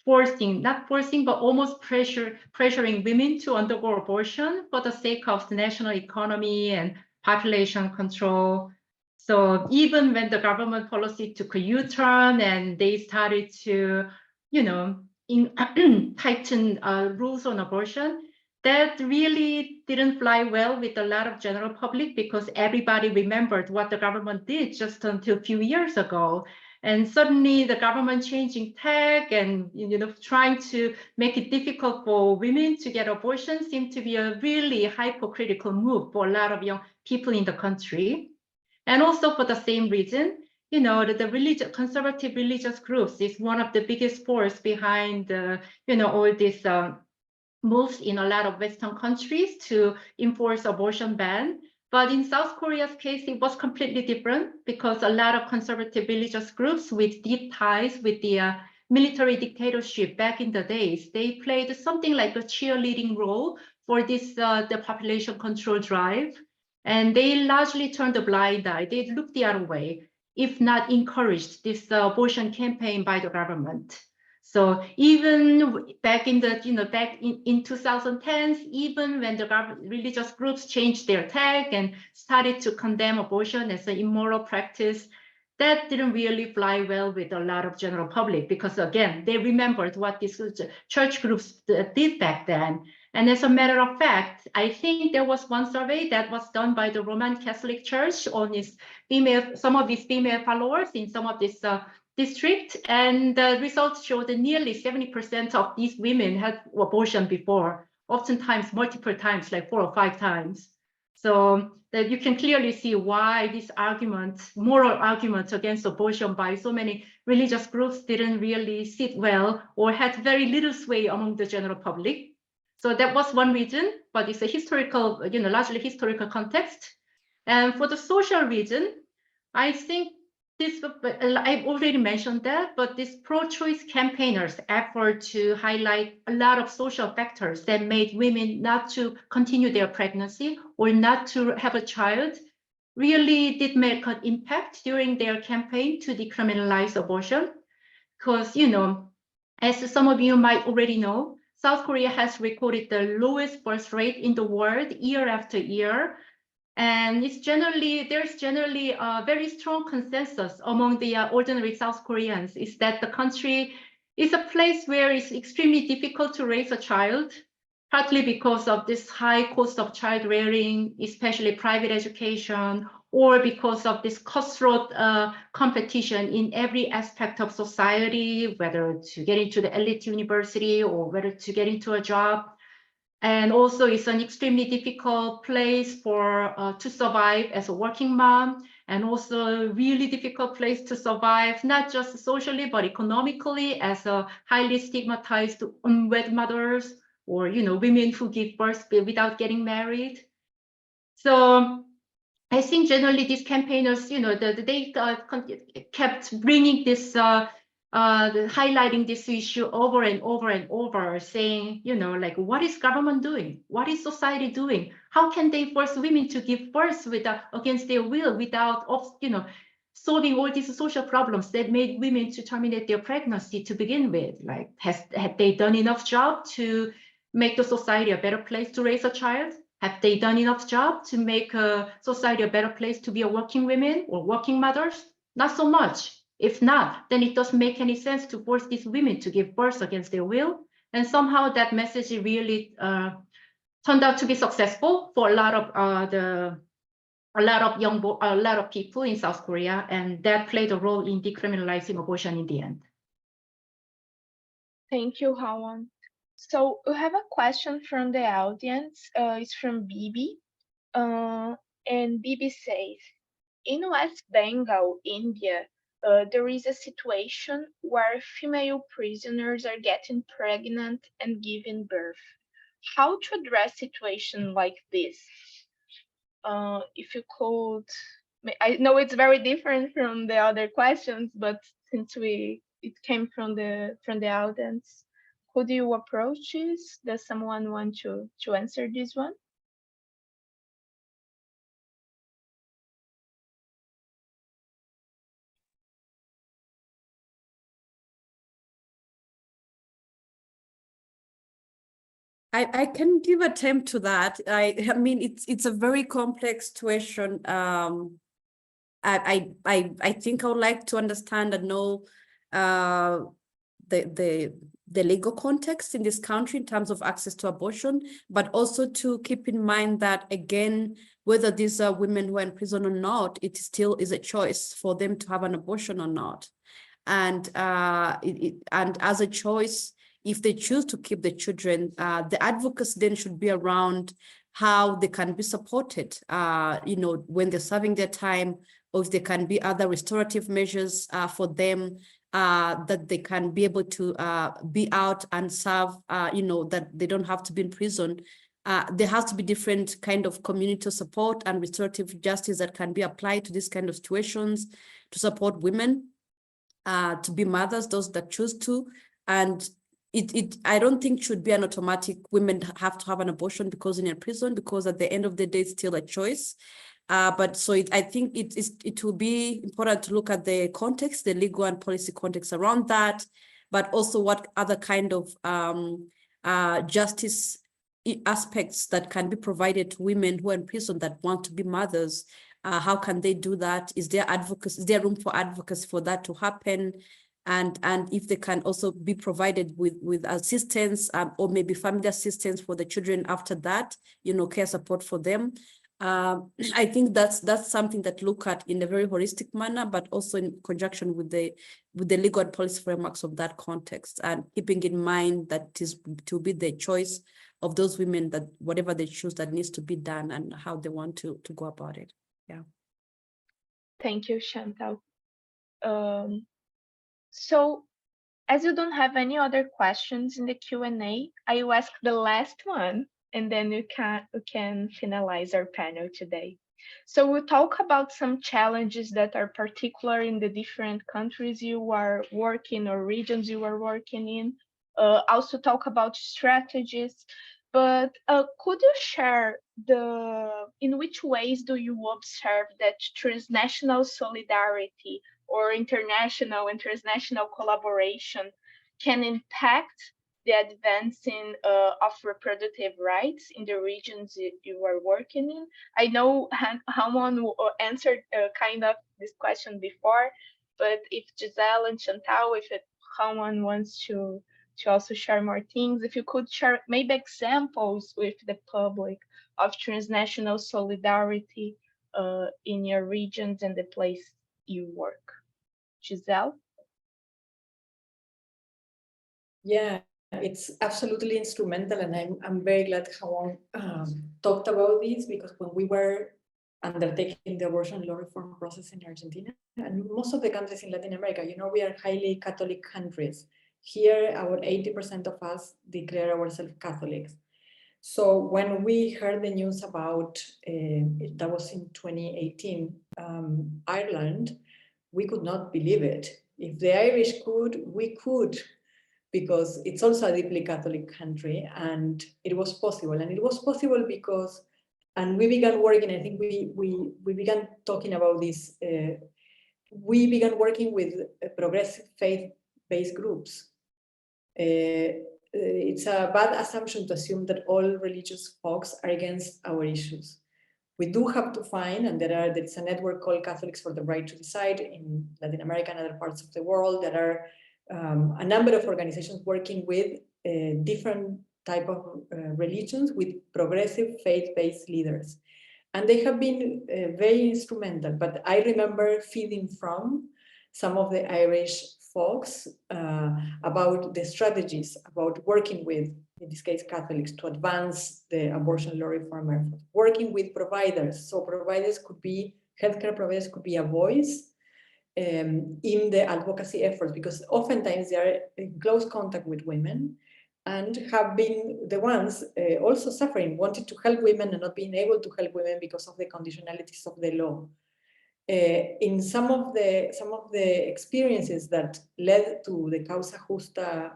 not forcing, but almost pressuring women to undergo abortion for the sake of the national economy and population control. So even when the government policy took a U-turn and they started to, tighten rules on abortion, that really didn't fly well with a lot of general public, because everybody remembered what the government did just until a few years ago. And suddenly the government changing tack and trying to make it difficult for women to get abortion seemed to be a really hypocritical move for a lot of young people in the country. And also for the same reason, the conservative religious groups is one of the biggest force behind all these moves in a lot of Western countries to enforce abortion ban. But in South Korea's case, it was completely different, because a lot of conservative religious groups with deep ties with the military dictatorship back in the days, they played something like a cheerleading role for this the population control drive. And they largely turned a blind eye. They looked the other way, if not encouraged this abortion campaign by the government. So even back in the, in 2010s, even when the religious groups changed their tag and started to condemn abortion as an immoral practice, that didn't really fly well with a lot of general public, because again, they remembered what these church groups did back then. And as a matter of fact, I think there was one survey that was done by the Roman Catholic Church on some of these female followers in some of this district, and the results show that nearly 70% of these women had abortion before, oftentimes multiple times, like 4 or 5 times. So that you can clearly see why these arguments, moral arguments against abortion by so many religious groups didn't really sit well or had very little sway among the general public. So that was one reason, but it's a historical, largely historical context. And for the social reason, I think this, I've already mentioned that, but this pro-choice campaigners' effort to highlight a lot of social factors that made women not to continue their pregnancy or not to have a child really did make an impact during their campaign to decriminalize abortion. Because, as some of you might already know, South Korea has recorded the lowest birth rate in the world year after year. And there's generally a very strong consensus among the ordinary South Koreans is that the country is a place where it's extremely difficult to raise a child, partly because of this high cost of child rearing, especially private education, or because of this cutthroat competition in every aspect of society, whether to get into the elite university or whether to get into a job. And also it's an extremely difficult place to survive as a working mom, and also a really difficult place to survive, not just socially, but economically, as a highly stigmatized unwed mothers, or, women who give birth without getting married. So I think generally these campaigners, they kept bringing this, highlighting this issue over and over and over, saying, like, what is government doing? What is society doing? How can they force women to give birth against their will, without, solving all these social problems that made women to terminate their pregnancy to begin with? Like, have they done enough job to make the society a better place to raise a child? Have they done enough job to make society a better place to be a working women or working mothers? Not so much. If not, then it doesn't make any sense to force these women to give birth against their will. And somehow that message really turned out to be successful for a lot of people in South Korea, and that played a role in decriminalizing abortion in the end. Thank you, Hawon. So we have a question from the audience. It's from Bibi. And Bibi says, in West Bengal, India, there is a situation where female prisoners are getting pregnant and giving birth. How to address situation like this? If you could, I know it's very different from the other questions, but since it came from the audience, could you approach this? Does someone want to answer this one? I can give attempt to that. I mean, it's a very complex situation. I think I would like to understand and know the legal context in this country in terms of access to abortion, but also to keep in mind that, again, whether these are women who are in prison or not, it still is a choice for them to have an abortion or not. And and as a choice, if they choose to keep the children, the advocacy then should be around how they can be supported, when they're serving their time, or if there can be other restorative measures for them, that they can be able to be out and serve, that they don't have to be in prison. There has to be different kind of community support and restorative justice that can be applied to these kind of situations to support women to be mothers, those that choose to. And I don't think should be an automatic women have to have an abortion because in a prison, because at the end of the day, it's still a choice. But so I think it will be important to look at the context, the legal and policy context around that, but also what other kind of justice aspects that can be provided to women who are in prison that want to be mothers. How can they do that? Is there advocacy? Is there room for advocacy for that to happen? And if they can also be provided with assistance or maybe family assistance for the children after that, care support for them. I think that's something that look at in a very holistic manner, but also in conjunction with the legal and policy frameworks of that context, and keeping in mind that it is to be the choice of those women that whatever they choose that needs to be done and how they want to go about it. Yeah. Thank you, Chantal. So as you don't have any other questions in the Q&A, I will ask the last one, and then we can finalize our panel today. So we'll talk about some challenges that are particular in the different countries you are working or regions you are working in. Also talk about strategies. But could you share in which ways do you observe that transnational solidarity or international and transnational collaboration can impact the advancing of reproductive rights in the regions you are working in? I know Hawon answered kind of this question before, but if Giselle and Chantal, if Hawon wants to also share more things, if you could share maybe examples with the public of transnational solidarity in your regions and the place you work. Giselle? Yeah, it's absolutely instrumental, and I'm very glad Hawon talked about this, because when we were undertaking the abortion law reform process in Argentina, and most of the countries in Latin America, we are highly Catholic countries. Here, about 80% of us declare ourselves Catholics. So when we heard the news about, that was in 2018, Ireland, we could not believe it. If the Irish could, we could, because it's also a deeply Catholic country, and it was possible. And it was possible because, and we began working, I think we began talking about this, we began working with progressive faith-based groups. It's a bad assumption to assume that all religious folks are against our issues. We do have to find, and there's a network called Catholics for the Right to Decide in Latin America and other parts of the world. There are a number of organizations working with different type of religions with progressive faith-based leaders. And they have been very instrumental, but I remember feeding from some of the Irish folks about the strategies, about working with, in this case, Catholics, to advance the abortion law reform effort, working with providers. So providers could be, healthcare providers could be a voice in the advocacy efforts, because oftentimes they are in close contact with women and have been the ones also suffering, wanting to help women and not being able to help women because of the conditionalities of the law. In some of the experiences that led to the Causa Justa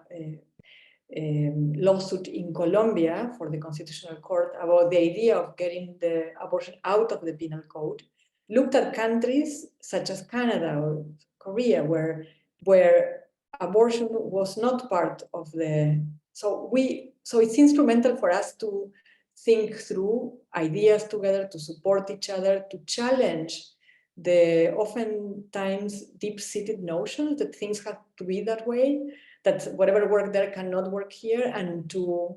lawsuit in Colombia for the Constitutional Court about the idea of getting the abortion out of the penal code, looked at countries such as Canada or Korea, where abortion was not part of the. So we so it's instrumental for us to think through ideas together, to support each other, to challenge the oftentimes deep-seated notions that things have to be that way, that whatever work there cannot work here, and to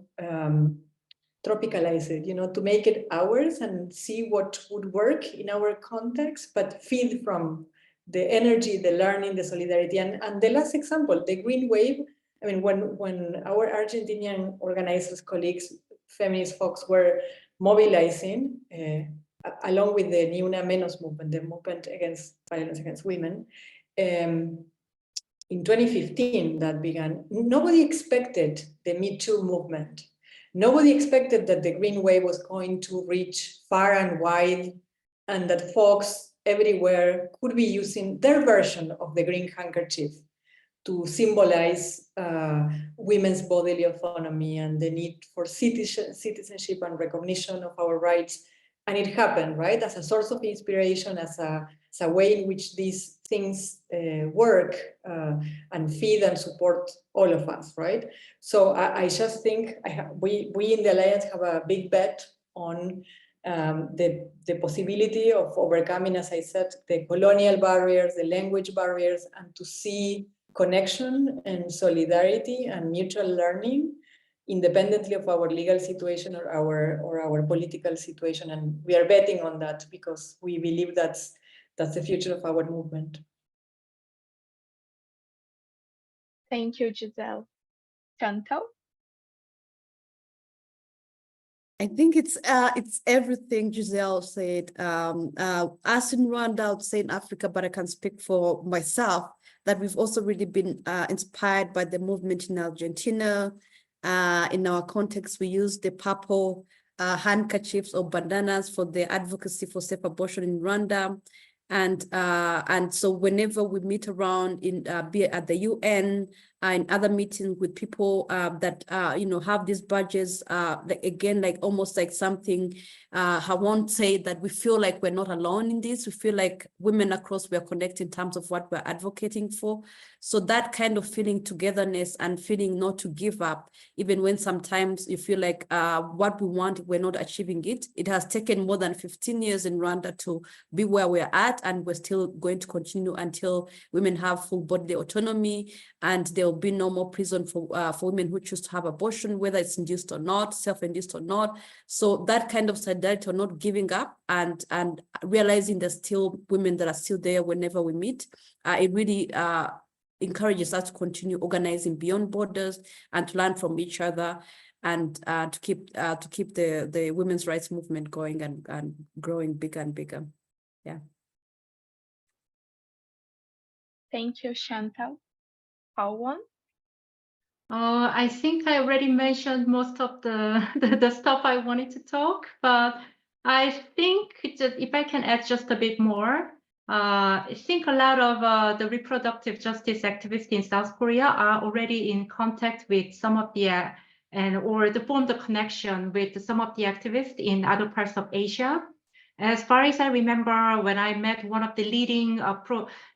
tropicalize it, to make it ours and see what would work in our context, but feed from the energy, the learning, the solidarity. And the last example, the green wave. I mean, when our Argentinian organizers, colleagues, feminist folks were mobilizing, along with the Ni Una Menos movement, the movement against violence against women, in 2015 that began, nobody expected the Me Too movement. Nobody expected that the green wave was going to reach far and wide, and that folks everywhere could be using their version of the green handkerchief to symbolize women's bodily autonomy and the need for citizenship and recognition of our rights. And it happened, right? As a source of inspiration, as a way in which these things work and feed and support all of us, right? So I just think we in the Alliance have a big bet on the possibility of overcoming, as I said, the colonial barriers, the language barriers, and to see connection and solidarity and mutual learning independently of our legal situation or our political situation. And we are betting on that because we believe that's the future of our movement. Thank you, Giselle. Chantal? I think it's everything Giselle said. Us in Rwanda, I would say in Africa, but I can speak for myself, that we've also really been inspired by the movement in Argentina. In our context, we use the purple handkerchiefs or bandanas for the advocacy for safe abortion in Rwanda. And so whenever we meet around be at the UN, in other meetings with people that have these badges, like almost like something I won't say that we feel like we're not alone in this. We feel like women across, we're connected in terms of what we're advocating for. So that kind of feeling togetherness and feeling not to give up, even when sometimes you feel like what we want, we're not achieving it. It has taken more than 15 years in Rwanda to be where we're at, and we're still going to continue until women have full bodily autonomy, and there will be no more prison for women who choose to have abortion, whether it's induced or not, self-induced or not. So that kind of solidarity, or not giving up, and realizing there's still women that are still there whenever we meet, it really encourages us to continue organizing beyond borders and to learn from each other, and to keep the women's rights movement going and growing bigger and bigger. Yeah. Thank you, Chantal. Hawon? I think I already mentioned most of the stuff I wanted to talk, but I think that if I can add just a bit more, I think a lot of the reproductive justice activists in South Korea are already in contact with some of the or form the connection with some of the activists in other parts of Asia. As far as I remember, when I met one of the leading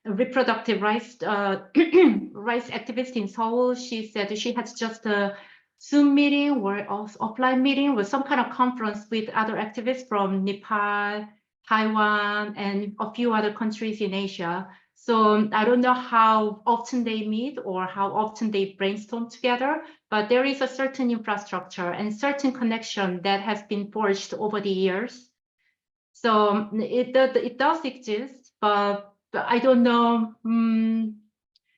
reproductive rights rights activists in Seoul, she said she had just a Zoom meeting or offline meeting with some kind of conference with other activists from Nepal, Taiwan, and a few other countries in Asia. So I don't know how often they meet or how often they brainstorm together, but there is a certain infrastructure and certain connection that has been forged over the years. So it does exist, but I don't know.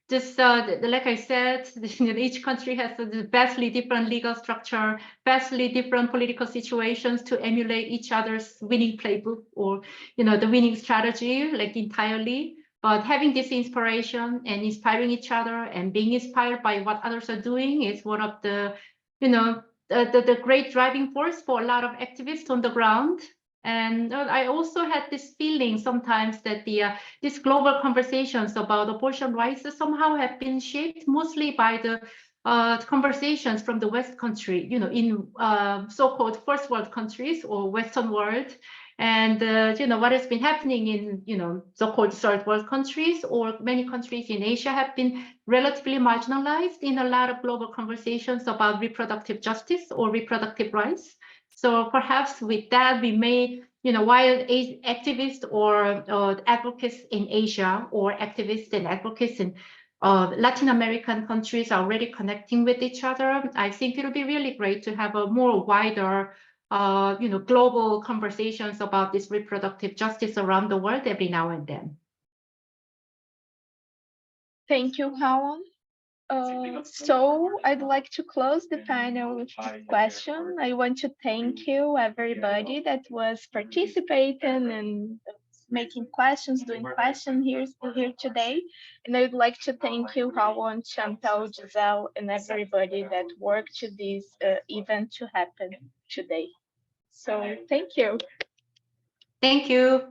Just like I said, each country has a vastly different legal structure, vastly different political situations to emulate each other's winning playbook or the winning strategy, like entirely. But having this inspiration and inspiring each other and being inspired by what others are doing is one of the the great driving force for a lot of activists on the ground. And I also had this feeling sometimes that these global conversations about abortion rights somehow have been shaped mostly by the conversations from the West country, in so-called first world countries or Western world. And what has been happening in so-called third world countries or many countries in Asia have been relatively marginalized in a lot of global conversations about reproductive justice or reproductive rights. So perhaps with that, we may, while activists or advocates in Asia or activists and advocates in Latin American countries are already connecting with each other, I think it would be really great to have a more wider global conversations about this reproductive justice around the world every now and then. Thank you, Hawon. So I'd like to close the panel with this question. I want to thank you, everybody that was participating and making questions, doing questions here today. And I'd like to thank you, Hawon, Chantal, Giselle, and everybody that worked to this event to happen today. So thank you. Thank you.